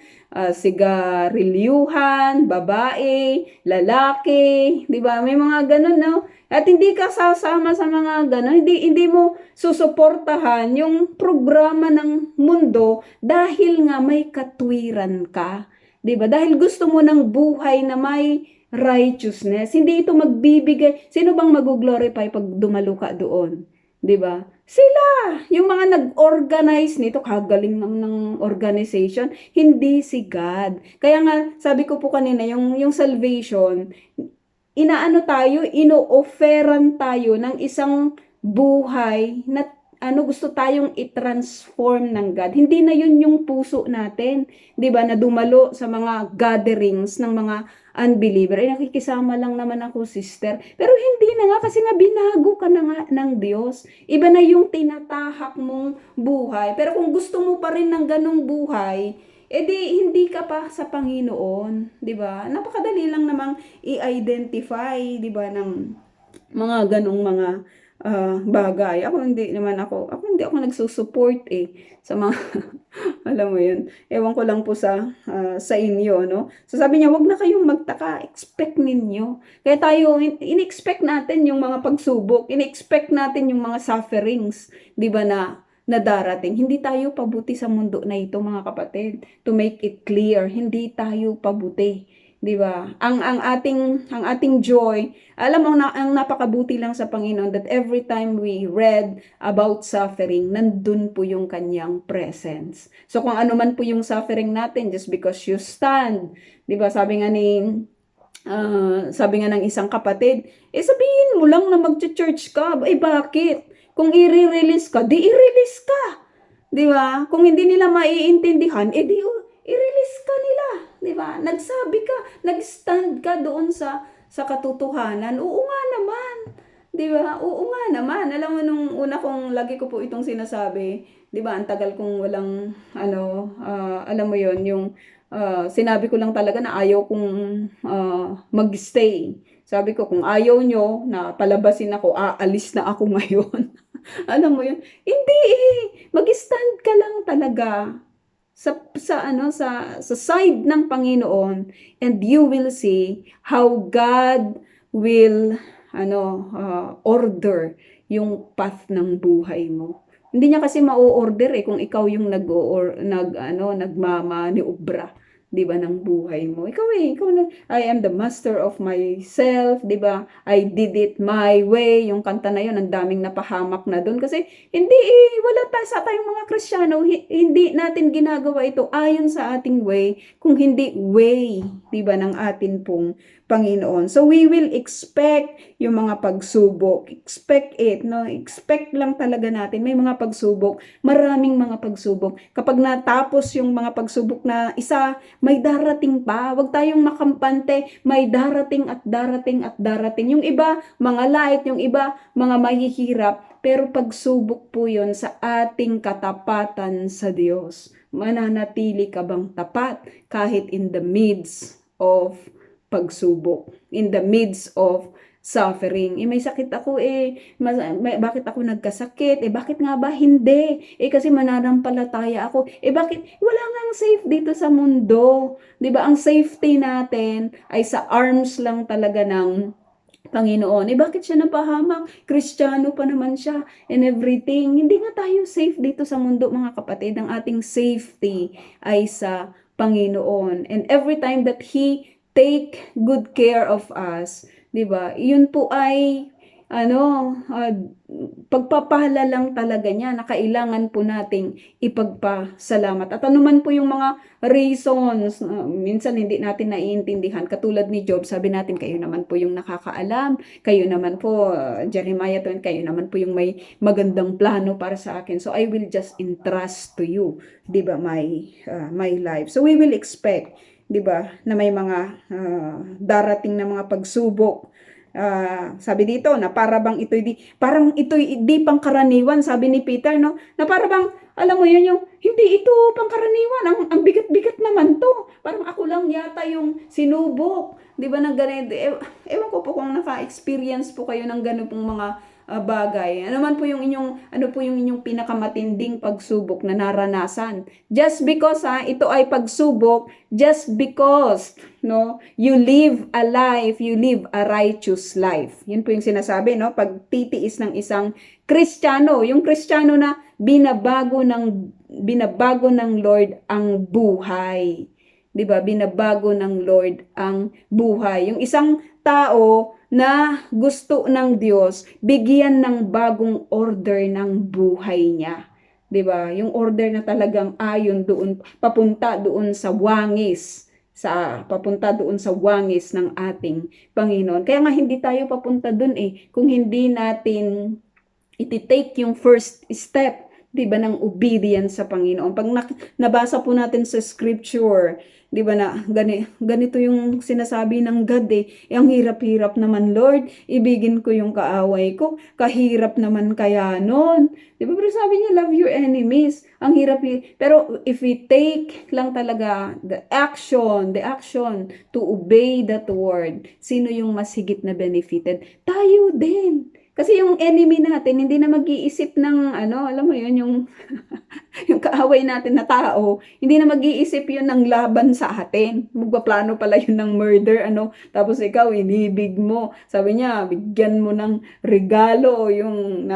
sigarilyuhan, babae, lalaki, 'di ba? May mga ganun, no? At hindi ka sasama sa mga ganun, hindi mo susuportahan yung programa ng mundo dahil nga may katwiran ka. 'Di ba? Dahil gusto mo ng buhay na may righteousness. Hindi ito magbibigay. Sino bang mag-glorify pag dumalo ka doon? 'Di ba? Sila, yung mga nag-organize nito, kagaling ng organization, hindi si God. Kaya nga, sabi ko po kanina, yung salvation, ino-offeran tayo ng isang buhay na gusto tayong i-transform ng God. Hindi na yun yung puso natin, 'di ba? Na dumalo sa mga gatherings ng mga unbeliever. Nakikisama lang naman ako, sister. Pero hindi na nga, kasi nga binago ka na nga ng Diyos. Iba na yung tinatahak mong buhay. Pero kung gusto mo pa rin ng ganong buhay, edi hindi ka pa sa Panginoon, 'di ba? Napakadali lang namang i-identify, 'di ba, ng mga ganong mga bagay. Ako hindi ako nagsusupport sa mga alam mo yun. Ewan ko lang po sa inyo, no? So sabi niya, wag na kayong magtaka, expect ninyo. Kaya tayo, in-expect natin yung mga pagsubok, in-expect natin yung mga sufferings, 'di ba, na darating. Hindi tayo pabuti sa mundo na ito, mga kapatid. To make it clear, hindi tayo pabuti. 'Di ba? Ang ating joy, alam mo na ang napakabuti lang sa Panginoon that every time we read about suffering, nandun po yung kanyang presence. So kung ano man po yung suffering natin, just because you stand, 'di ba? Sabi nga ng isang kapatid, sabihin mo lang na mag-church ka. Bakit? Kung i-release ka, di i-release ka. 'Di ba? Kung hindi nila maiintindihan, di i-release ka nila, 'di ba? Nagsabi ka, nag-stand ka doon sa katotohanan. Oo nga naman, 'di ba? Oo nga naman. Alam mo, nung una kong lagi ko po itong sinasabi, 'di ba? Ang tagal kong walang alam mo 'yon, yung sinabi ko lang talaga na ayaw kong mag-stay. Sabi ko, kung ayaw nyo na palabasin ako, aalis na ako ngayon. Alam mo yun? Hindi eh. Mag-stand ka lang talaga sa side ng Panginoon, and you will see how God will order yung path ng buhay mo. Hindi niya kasi ma-order eh kung ikaw yung nagmamaniobra, 'di ba, ng buhay mo. Ikaw na, I am the master of myself, 'di ba? I did it my way. Yung kanta na yun, ang daming napahamak na doon kasi hindi eh, wala sa tayong mga Kristiyano, hindi natin ginagawa ito ayon sa ating way, kung hindi way, 'di ba, ng atin pong Panginoon. So we will expect yung mga pagsubok. Expect it, no? Expect lang talaga natin. May mga pagsubok, maraming mga pagsubok. Kapag natapos yung mga pagsubok na isa, may darating pa. Huwag tayong makampante. May darating at darating at darating. Yung iba, mga light, yung iba, mga mahihirap. Pero pagsubok po yun sa ating katapatan sa Diyos. Mananatili ka bang tapat kahit in the midst of pagsubok, in the midst of suffering? May sakit ako bakit ako nagkasakit? Bakit nga ba hindi? Kasi mananampalataya ako. Bakit? Wala ngang safe dito sa mundo. 'Di ba? Ang safety natin ay sa arms lang talaga ng Panginoon. Bakit siya napahamak? Kristiyano pa naman siya and everything. Hindi nga tayo safe dito sa mundo, mga kapatid. Ang ating safety ay sa Panginoon. And every time that He take good care of us, 'di ba? 'Yun po ay pagpapala lang talaga niya na kailangan po nating ipagpasalamat. At anuman po yung mga reasons, minsan hindi natin naiintindihan. Katulad ni Job, sabi natin, kayo naman po yung nakakaalam. Kayo naman po, Jeremiah 20, kayo naman po yung may magandang plano para sa akin. So I will just entrust to you, 'di ba, my life. So we will expect, 'di ba, na may mga darating na mga pagsubok. Sabi dito na parang ito'y di pangkaraniwan, sabi ni Peter, no, na parang alam mo yun, yung hindi ito pangkaraniwan, ang bigat-bigat naman to, parang ako lang yata yung sinubok, di ba, ng ganito. Ewan ko po kung naka-experience po kayo ng ganun pong mga bagay. Ano po yung inyong pinakamatinding pagsubok na naranasan? Just because ito ay pagsubok, just because, no, you live a life, you live a righteous life. Yun po yung sinasabi, no, pagtitiis ng isang Kristiyano, yung Kristiyano na binabago ng Lord ang buhay. 'Di ba? Binabago ng Lord ang buhay. Yung isang tao na gusto ng Diyos, bigyan ng bagong order ng buhay niya. 'Di ba? Yung order na talagang ayon doon, papunta doon sa wangis, ng ating Panginoon. Kaya nga hindi tayo papunta doon kung hindi natin iti-take yung first step, 'di ba, ng obedience sa Panginoon. Pag nabasa po natin sa scripture, 'di ba, na ganito yung sinasabi ng God ang hirap-hirap naman, Lord, ibigin ko yung kaaway ko, kahirap naman kaya noon. 'Di ba? Pero sabi niya, love your enemies. Ang hirap pero if we take lang talaga the action to obey that word, sino yung mas higit na benefited? Tayo din. Kasi yung enemy natin, hindi na mag-iisip ng alam mo yun, yung yung kaaway natin na tao, hindi na mag-iisip yun ng laban sa atin. Magpaplano pala yun ng murder, tapos ikaw, inibig mo. Sabi niya, bigyan mo ng regalo, yung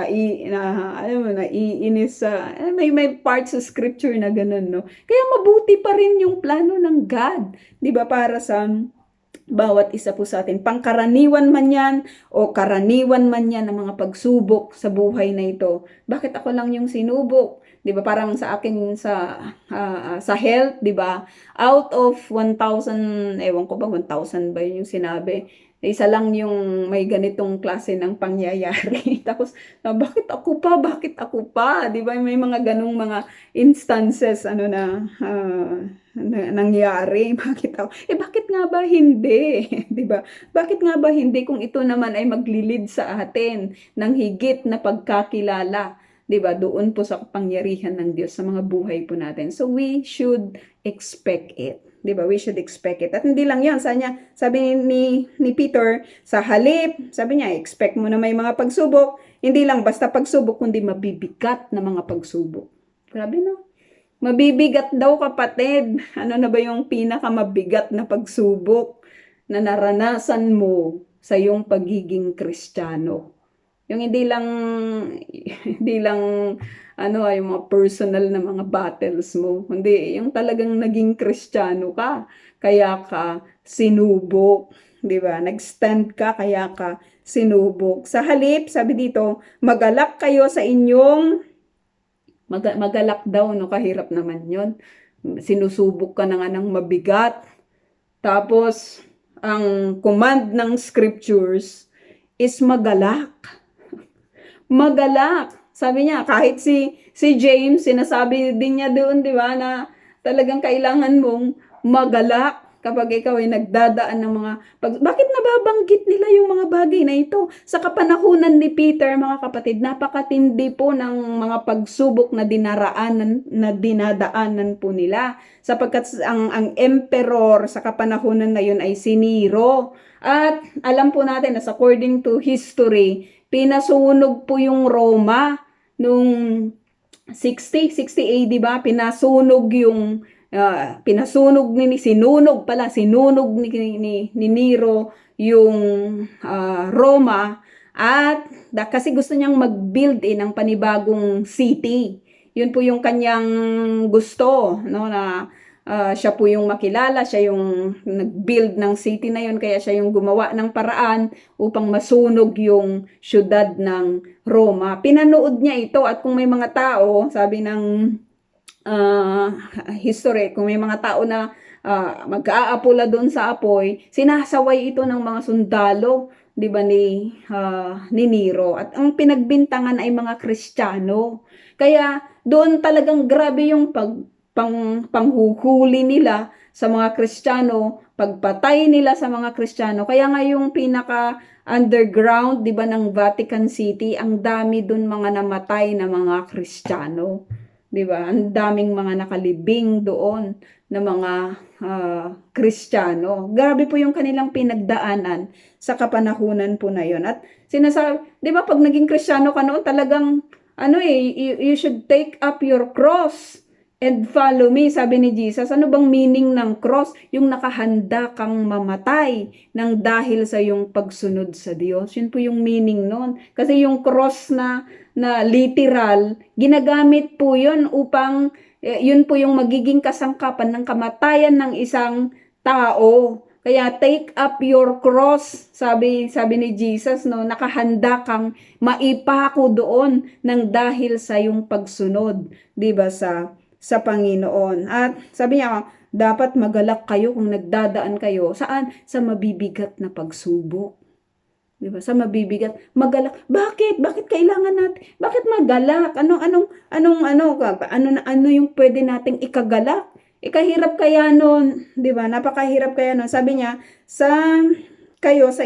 naiinis sa, may part sa scripture na ganun, no? Kaya mabuti pa rin yung plano ng God, di ba, para sa bawat isa po sa atin. Pangkaraniwan man yan o karaniwan man yan ng mga pagsubok sa buhay na ito. Bakit ako lang yung sinubok? 'Di ba? Parang sa akin sa health, 'di ba? Out of 1,000, ewan ko ba 1,000 ba yung sinabi? Isa lang yung may ganitong klase ng pangyayari. Tapos bakit ako pa? Bakit ako pa? 'Di ba? May mga ganung mga instances na nangyari. Bakit ako? Bakit nga ba hindi? 'Di ba? Bakit nga ba hindi kung ito naman ay maglilid sa atin ng higit na pagkakilala, 'di ba? Doon po sa kapangyarihan ng Diyos sa mga buhay po natin. So we should expect it. 'Di ba? We should expect it. At hindi lang 'yan, sabi ni Peter, sa halip, sabi niya, expect mo na may mga pagsubok, Hindi lang basta pagsubok, kundi mabibigat na mga pagsubok. Grabe no? Mabibigat daw kapatid. Ano na ba yung pinakamabigat na pagsubok na naranasan mo sa iyong pagiging Kristiyano? Yung hindi lang yung mga personal na mga battles mo. Hindi, yung talagang naging Kristiyano ka. Kaya ka sinubok, 'di ba? Nag-stand ka kaya ka sinubok. Sa halip, sabi dito, magalak kayo sa inyong magalak daw, no? Kahirap naman 'yon. Sinusubok ka na nga ng mabigat. Tapos ang command ng scriptures is magalak. Magalak. Sabi niya, kahit si James, sinasabi din niya doon, di ba, na talagang kailangan mong magalak kapag ikaw ay nagdadaan ng mga bakit nababanggit nila yung mga bagay na ito? Sa kapanahunan ni Peter, mga kapatid, napakatindi po ng mga pagsubok na dinadaanan po nila. Sapagkat ang emperor sa kapanahunan na yun ay si Nero. At alam po natin, as according to history, pinasunog po yung Roma nung 60 AD ba? Pinasunog yung sinunog ni Nero yung Roma, at kasi gusto niyang mag-build ng panibagong city. Yun po yung kanyang gusto, no, na siya po yung makilala, siya yung nag-build ng city na yun, kaya siya yung gumawa ng paraan upang masunog yung syudad ng Roma. Pinanood niya ito, at kung may mga tao, sabi ng history, kung may mga tao na mag-aapula doon sa apoy, sinasaway ito ng mga sundalo, di ba, ni Nero. At ang pinagbintangan ay mga Kristiyano. Kaya doon talagang grabe yung panghuhuli nila sa mga Kristiyano, pagpatay nila sa mga Kristiyano. Kaya nga yung pinaka underground, di ba, ng Vatican City, ang dami doon mga namatay na mga Kristiyano. 'Di ba? Ang daming mga nakalibing doon na mga Kristiyano. Grabe po yung kanilang pinagdaanan sa kapanahunan po na 'yon. At sinasabi, 'di ba, pag naging Kristiyano ka noon, talagang you should take up your cross and follow me, sabi ni Jesus. Ano bang meaning ng cross? Yung nakahanda kang mamatay nang dahil sa yung pagsunod sa Diyos. Yun po yung meaning nun. Kasi yung cross na literal, ginagamit po yun upang yun po yung magiging kasangkapan ng kamatayan ng isang tao. Kaya take up your cross, sabi ni Jesus, no, nakahanda kang maipako doon nang dahil sa yung pagsunod, 'di ba, sa Panginoon. At sabi niya, dapat magalak kayo kung nagdadaan kayo. Saan? Sa mabibigat na pagsubok. Diba? Sa mabibigat, magalak. Bakit? Bakit kailangan natin? Bakit magalak? Ano yung pwede nating ikagalak? Ikahirap kaya nun, 'di ba? Napakahirap kaya nun. Sabi niya, sa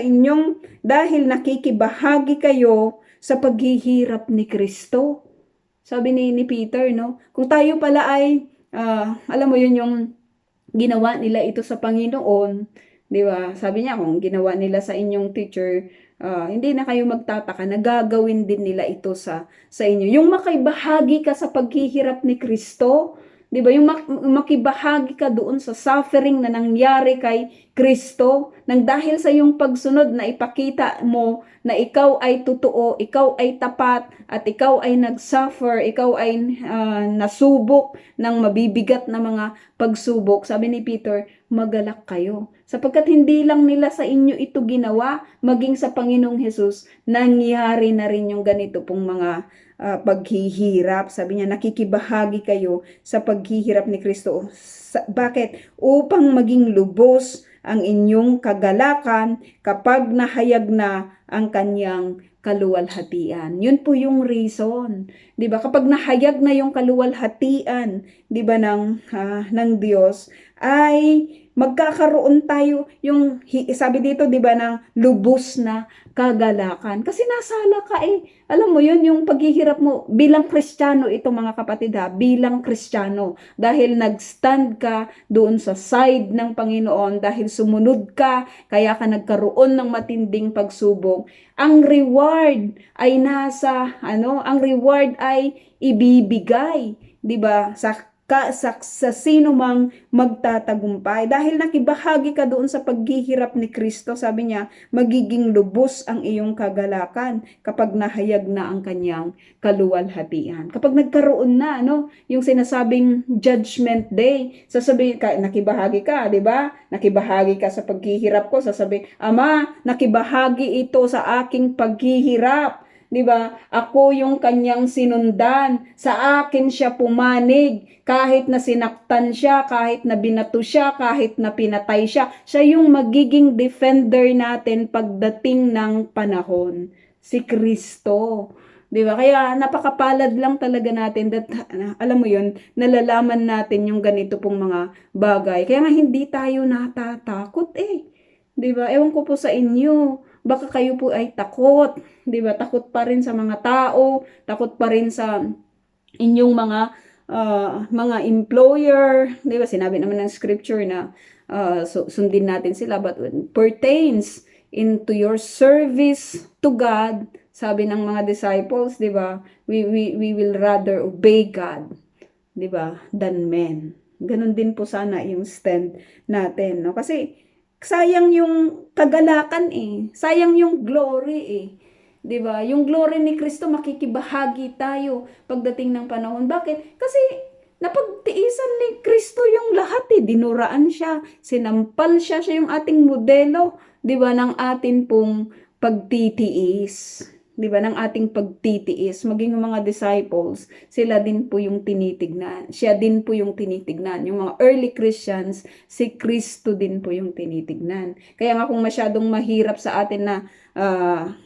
inyong dahil nakikibahagi kayo sa paghihirap ni Kristo. Sabi ni Peter, no? Kung tayo pala ay alam mo yun, yung ginawa nila ito sa Panginoon, 'di ba? Sabi niya, kung ginawa nila sa inyong teacher, hindi na kayo magtataka na gagawin din nila ito sa inyo. Yung makibahagi ka sa paghihirap ni Kristo, 'di ba? Yung makibahagi ka doon sa suffering na nangyari kay Kristo, nang dahil sa yung pagsunod na ipakita mo na ikaw ay totoo, ikaw ay tapat, at ikaw ay nagsuffer, ikaw ay nasubok ng mabibigat na mga pagsubok. Sabi ni Peter, magalak kayo. Sapagkat hindi lang nila sa inyo ito ginawa, maging sa Panginoong Hesus, nangyari na rin yung ganito pong mga paghihirap. Sabi niya, nakikibahagi kayo sa paghihirap ni Kristo. Bakit? Upang maging lubos ang inyong kagalakan kapag nahayag na ang kanyang kaluwalhatian. Yun po yung reason. 'Di ba? Kapag nahayag na yung kaluwalhatian, 'di ba, ng Diyos, ay magkakaroon tayo yung sabi dito, 'di ba, ng lubos na kagalakan. Kasi nasala ka Alam mo yun, yung paghihirap mo bilang Kristiyano, ito mga kapatid bilang Kristiyano, dahil nagstand ka doon sa side ng Panginoon, dahil sumunod ka, kaya ka nagkaroon ng matinding pagsubok. Ang reward reward ay ang reward ay ibibigay, 'di ba? Sa sino mang magtatagumpay. Dahil nakibahagi ka doon sa paghihirap ni Kristo, sabi niya, magiging lubos ang iyong kagalakan kapag nahayag na ang kanyang kaluwalhatian. Kapag nagkaroon na, yung sinasabing judgment day, sasabihin ka, nakibahagi ka, di ba? Nakibahagi ka sa paghihirap ko, sasabihin, Ama, nakibahagi ito sa aking paghihirap. 'Di ba? Ako yung kanyang sinundan. Sa akin siya pumanig. Kahit na sinaktan siya, kahit na binato siya, kahit na pinatay siya. Siya yung magiging defender natin pagdating ng panahon. Si Kristo. 'Di ba? Kaya napakapalad lang talaga natin that alam mo 'yun, nalalaman natin yung ganito pong mga bagay. Kaya nga hindi tayo natatakot 'Di ba? Ewan ko po sa inyo. Baka kayo po ay takot, 'di ba? Takot pa rin sa mga tao, takot pa rin sa inyong mga employer, 'di ba? Sinabi naman ng scripture na sundin natin sila, but when pertains into your service to God, sabi ng mga disciples, 'di ba? We will rather obey God, 'di ba, than men. Ganun din po sana yung stand natin, no? Kasi sayang yung kagalakan sayang yung glory 'di ba? Yung glory ni Kristo makikibahagi tayo pagdating ng panahon. Bakit? Kasi napagtiisan ni Kristo yung lahat dinuraan siya, sinampal siya yung ating modelo, 'di ba, ng atin pong pagtitiis. 'Di ba, ng ating pagtitiis, maging yung mga disciples, sila din po yung tinitignan. Siya din po yung tinitignan. Yung mga early Christians, si Kristo din po yung tinitignan. Kaya nga kung masyadong mahirap sa atin na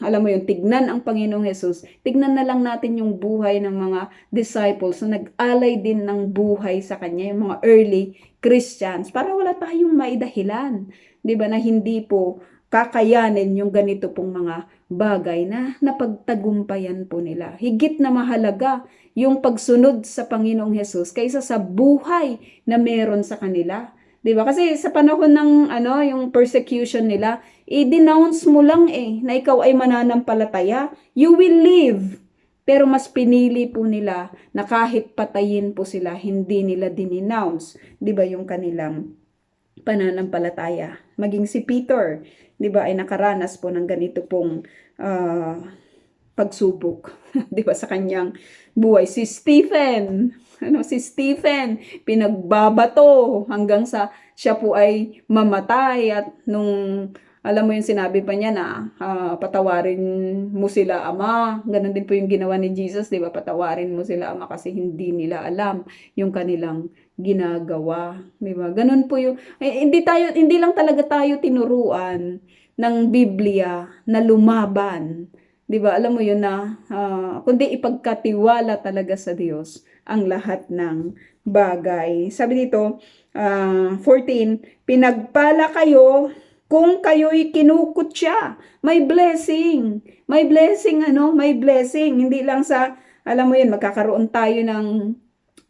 alam mo yun, tignan ang Panginoong Jesus, tignan na lang natin yung buhay ng mga disciples na nag-alay din ng buhay sa Kanya, yung mga early Christians, para wala tayong maidahilan, 'di ba, na hindi po kakayanin yung ganito pong mga bagay na napagtagumpayan po nila. Higit na mahalaga yung pagsunod sa Panginoong Hesus kaysa sa buhay na meron sa kanila. 'Di ba? Kasi sa panahon ng yung persecution nila, i-denounce mo lang na ikaw ay mananampalataya, you will live. Pero mas pinili po nila na kahit patayin po sila, hindi nila dinenounce, 'di ba, yung kanilang pananampalataya. Maging si Peter, 'di ba, ay nakaranas po ng ganito pong pagsubok, 'di ba, sa kanyang buhay. Si Stephen, pinagbabato hanggang sa siya po ay mamatay, at nung alam mo yung sinabi pa niya na patawarin mo sila, Ama. Ganun din po yung ginawa ni Jesus, 'di ba? Patawarin mo sila, Ama, kasi hindi nila alam yung kanilang ginagawa, 'di ba? Ganun po yung hindi lang talaga tayo tinuruan ng Biblia na lumaban, 'di ba? Alam mo yun na kundi ipagkatiwala talaga sa Diyos ang lahat ng bagay. Sabi dito 14, pinagpala kayo kung kayo'y kinukutya. May blessing. May blessing, may blessing. Hindi lang sa, alam mo yun, magkakaroon tayo ng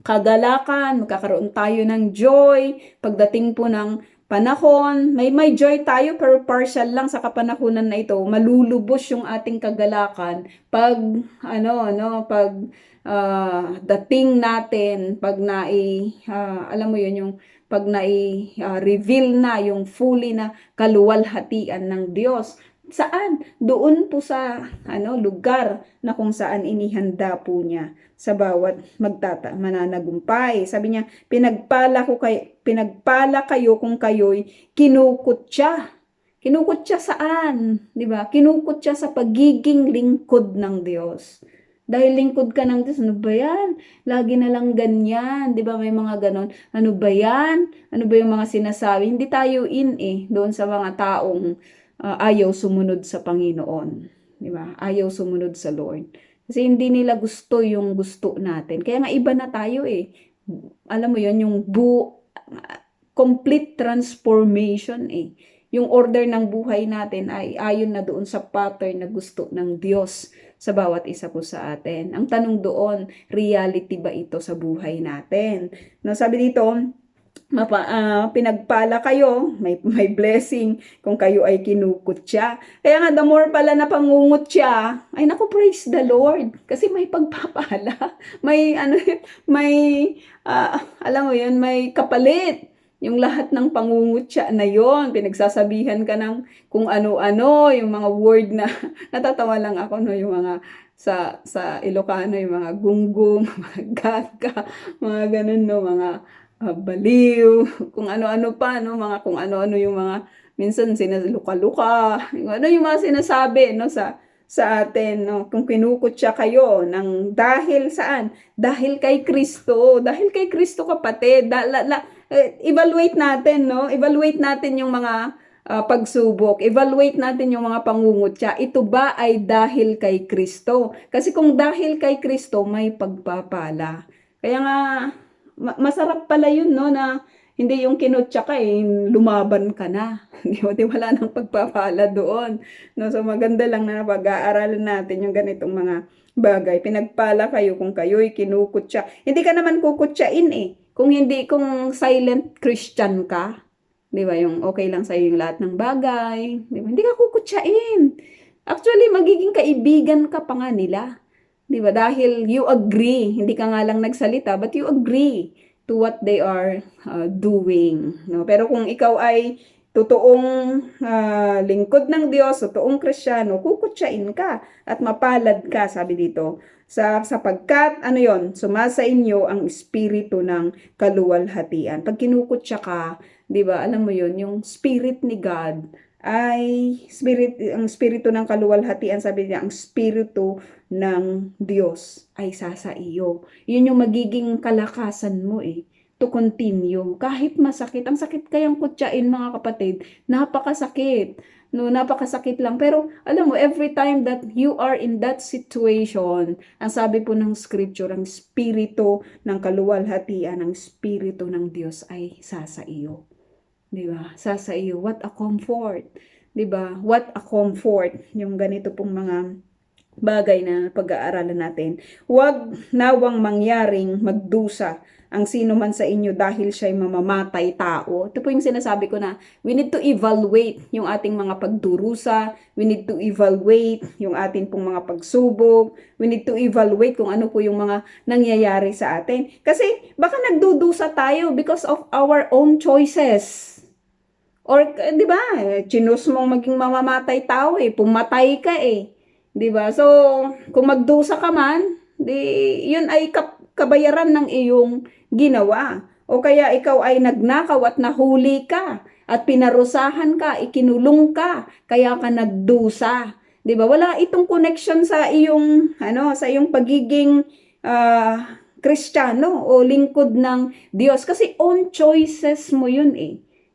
kagalakan, magkakaroon tayo ng joy. Pagdating po ng panahon, may joy tayo, pero partial lang sa kapanahunan na ito. Malulubos yung ating kagalakan pag, pag dating natin, pag alam mo yun, yung pag reveal na yung fully na kaluwalhatian ng Diyos. Saan? Doon po sa lugar na kung saan inihanda po niya sa bawat mananagumpay. Sabi niya, pinagpala kayo kung kayo'y kinukutya. Kinukutya saan? 'Di ba? Kinukutya sa pagiging lingkod ng Diyos. Dahil lingkod ka ng Diyos, ano ba yan? Lagi na lang ganyan, di ba? May mga ganon. Ano ba yan? Ano ba yung mga sinasabi? Hindi tayo doon sa mga taong ayaw sumunod sa Panginoon. Di ba? Ayaw sumunod sa Lord. Kasi hindi nila gusto yung gusto natin. Kaya nga iba na tayo Alam mo yon, yung complete transformation Yung order ng buhay natin ay ayon na doon sa pattern na gusto ng Diyos sa bawat isa po sa atin. Ang tanong doon, reality ba ito sa buhay natin? No, sabi dito, pinagpala kayo, may blessing kung kayo ay kinukutya. Kaya nga, the more pala na pangungutya, ay naku, praise the Lord. Kasi may pagpapala. May, may, alam mo yun, may kapalit. Yung lahat ng pangungutya na yon, pinagsasabihan ka ng kung ano-ano, yung mga word na, natatawa lang ako, no, yung mga, sa Ilocano, yung mga gunggong, mga gaga, mga ganun, no, mga baliw, kung ano-ano pa, no, mga kung ano-ano yung mga, minsan sinaluka-luka, yung ano yung mga sinasabi, no, sa atin, no, kung kinukutya kayo ng dahil saan? Dahil kay Kristo kapatid, evaluate natin, no, evaluate natin yung mga pagsubok, evaluate natin yung mga pangungutya, ito ba ay dahil kay Kristo? Kasi kung dahil kay Kristo, may pagpapala. Kaya nga, masarap pala yun, no, na hindi yung kinutya ka, lumaban ka na. Di wala nang pagpapala doon. No, so maganda lang na pag-aaralan natin yung ganitong mga bagay. Pinagpala kayo kung kayo'y kinukutya. Hindi ka naman kukutyain kung silent Christian ka. Di ba, yung okay lang sa'yo yung lahat ng bagay. Di ba, hindi ka kukutyain. Actually, magiging kaibigan ka pa nga nila. Di ba? Dahil you agree, hindi ka nga lang nagsalita, but you agree to what they are doing. No? Pero kung ikaw ay totoong lingkod ng Diyos, totoong Kristiyano, kukutsain ka at mapalad ka, sabi dito. Sapagkat, ano yon, sumasa inyo ang espiritu ng kaluwalhatian. Pag kinukutsa ka, di ba, alam mo yon, yung spirit ni God ay ang espiritu ng kaluwalhatian, sabi niya, ang espiritu ng Diyos ay sasa iyo. Yun yung magiging kalakasan mo to continue. Kahit masakit, ang sakit kayang kutyain mga kapatid, napakasakit. No, napakasakit lang. Pero alam mo, every time that you are in that situation, ang sabi po ng scripture, ang espiritu ng kaluwalhatian, ang espiritu ng Diyos ay sasa iyo. 'Di ba? Sasa iyo. What a comfort. 'Di ba? What a comfort yung ganito pong mga bagay na pag-aaralan natin. Huwag nawang mangyaring magdusa ang sino man sa inyo dahil siya'y mamamatay tao. Ito po yung sinasabi ko na we need to evaluate yung ating mga pagdurusa, we need to evaluate yung ating pong mga pagsubok, we need to evaluate kung ano po yung mga nangyayari sa atin. Kasi baka nagdudusa tayo because of our own choices. Or, di ba, chinus mong maging mamamatay tao pumatay ka 'di ba? So, kung magdusa ka man, di yun ay kabayaran ng iyong ginawa. O kaya ikaw ay nagnakaw at nahuli ka at pinarusahan ka, ikinulong ka, kaya ka nagdusa. 'Di ba? Wala itong connection sa iyong sa iyong pagiging Kristiyano o lingkod ng Diyos kasi own choices mo yun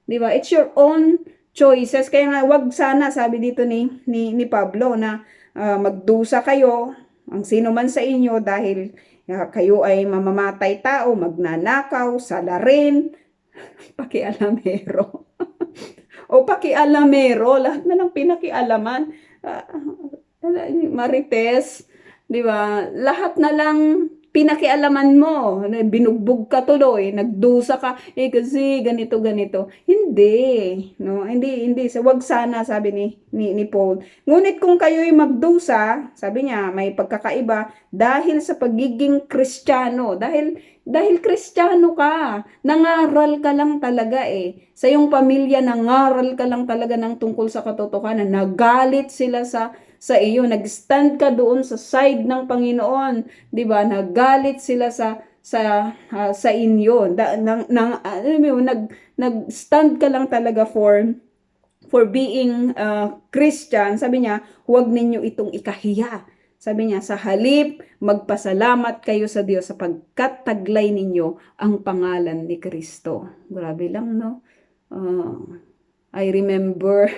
'Di ba? It's your own choices. Kaya nga wag sana, sabi dito ni Pablo, na magdusa kayo, ang sino man sa inyo, dahil kayo ay mamamatay tao, magnanakaw, salarin, pakialamero. O pakialamero, lahat na lang pinakialaman. Marites, di ba? Lahat na lang pinakialaman mo, binugbog ka tuloy, nagdusa ka, kasi ganito. Hindi, no? Hindi, wag sana, sabi ni Paul. Ngunit kung kayo'y magdusa, sabi niya, may pagkakaiba, dahil sa pagiging Kristiyano, dahil Kristiyano ka, nangaral ka lang talaga sa iyong pamilya, nangaral ka lang talaga ng tungkol sa katotohanan, nagalit sila sa iyo, nag-stand ka doon sa side ng Panginoon, 'di ba? Nagalit sila sa inyo. Nag-stand ka lang talaga for being Christian. Sabi niya, huwag ninyo itong ikahiya. Sabi niya, sa halip, magpasalamat kayo sa Diyos sapagkat taglay ninyo ang pangalan ni Kristo. Grabe lang, no? I remember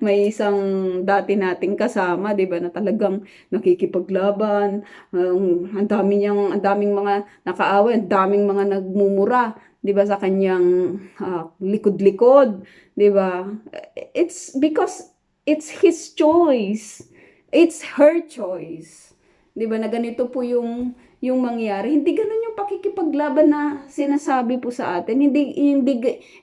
may isang dati nating kasama, 'di ba, na talagang nakikipaglaban. Ang daming mga nakaaway, ang daming mga nagmumura, 'di ba, sa kanyang likod-likod, 'di ba? It's because it's his choice. It's her choice. 'Di ba, na ganito po yung mangyari. Hindi ganoon yung pakikipaglaban na sinasabi po sa atin?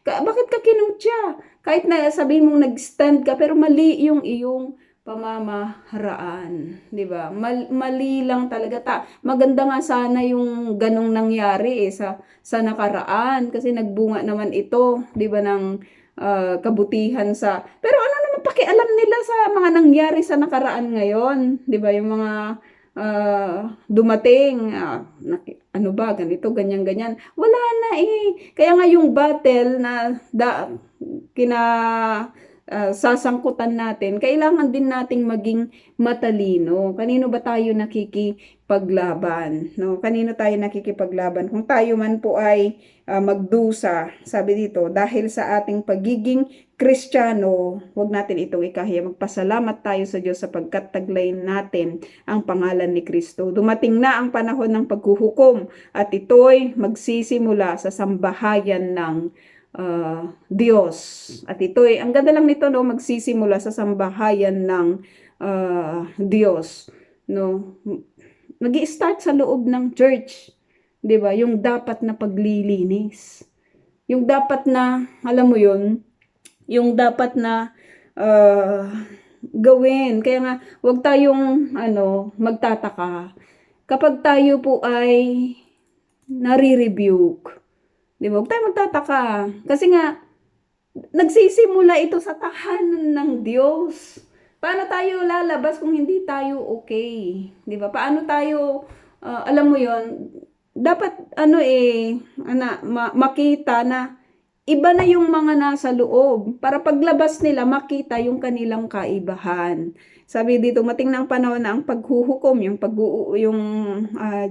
Bakit ka kinutya? Kahit na sabihin mong nag-stand ka, pero mali yung iyong pamamaraan, 'di ba? Mali lang talaga. Maganda nga sana yung ganong nangyari sa nakaraan kasi nagbunga naman ito, 'di ba, ng kabutihan pero ano naman pakialam nila sa mga nangyari sa nakaraan ngayon, 'di ba? Yung mga dumating, ano ba, ganito, ganyan, ganyan. Wala na eh. Kaya nga yung battle na kina sasangkutan natin, kailangan din nating maging matalino. Kanino ba tayo nakikipaglaban? No? Kanino tayo nakikipaglaban? Kung tayo man po ay magdusa, sabi dito, dahil sa ating pagiging Kristiyano, huwag natin itong ikahiya. Magpasalamat tayo sa Diyos sapagkat taglay natin ang pangalan ni Kristo. Dumating na ang panahon ng paghuhukom at ito'y magsisimula sa sambahayan ng Diyos. At ito'y, ang ganda lang nito, no, magsisimula sa sambahayan ng Diyos. No? Nag-i-start sa loob ng church. 'Di ba? Yung dapat na paglilinis. Yung dapat na, alam mo yun, yung dapat na gawin. Kaya nga, huwag tayong magtataka kapag tayo po ay nare-rebuke. Di ba? Huwag tayong magtataka. Kasi nga, nagsisimula ito sa tahanan ng Diyos. Paano tayo lalabas kung hindi tayo okay? Di ba? Paano tayo, alam mo yon, dapat makita na iba na yung mga nasa loob para paglabas nila makita yung kanilang kaibahan. Sabi dito, mating ng panahon na ang paghuhukom, yung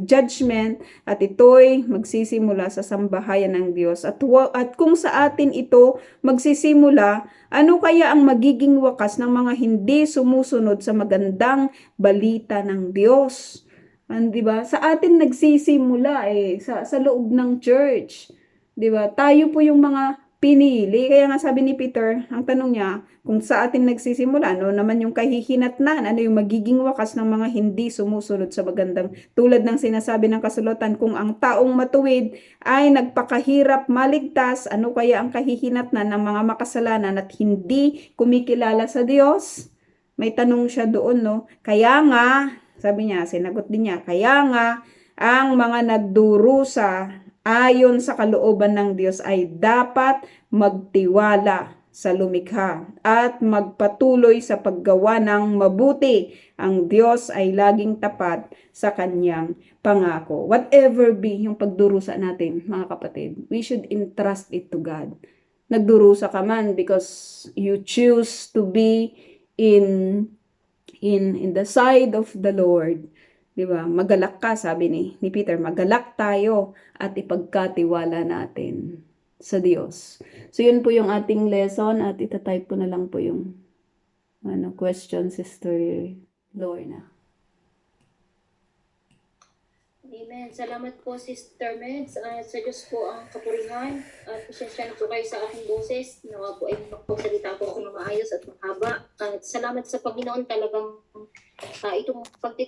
judgment, at ito'y magsisimula sa sambahayan ng Diyos. At kung sa atin ito magsisimula, ano kaya ang magiging wakas ng mga hindi sumusunod sa magandang balita ng Diyos? Diba? Sa atin nagsisimula sa loob ng church. 'Di ba? Tayo po yung mga pinili. Kaya nga sabi ni Peter, ang tanong niya, kung sa atin nagsisimula, ano naman yung kahihinatnan, ano yung magiging wakas ng mga hindi sumusunod sa magandang, tulad ng sinasabi ng kasulatan, kung ang taong matuwid ay nagpakahirap maligtas, ano kaya ang kahihinatnan ng mga makasalanan at hindi kumikilala sa Diyos? May tanong siya doon, no? Kaya nga, sabi niya, sinagot din niya, kaya nga, ang mga nagdurusa ayon sa kalooban ng Diyos ay dapat magtiwala sa lumikha at magpatuloy sa paggawa ng mabuti. Ang Diyos ay laging tapat sa kanyang pangako. Whatever be yung pagdurusa natin, mga kapatid, we should entrust it to God. Nagdurusa ka man because you choose to be in the side of the Lord. Diba? Magalak ka, sabi ni Peter, magalak tayo at ipagkatiwala natin sa Diyos. So, yun po yung ating lesson at itatype ko na lang po yung question, Sister Lorna. Amen. Salamat po, Sister Meds. Sa Diyos po ang kapurihan. At pasensya na po kayo sa aking boses. Nawa po ay magpagsalita po ako ng maayos at mahaba. Salamat sa Panginoon talagang itong pagtitin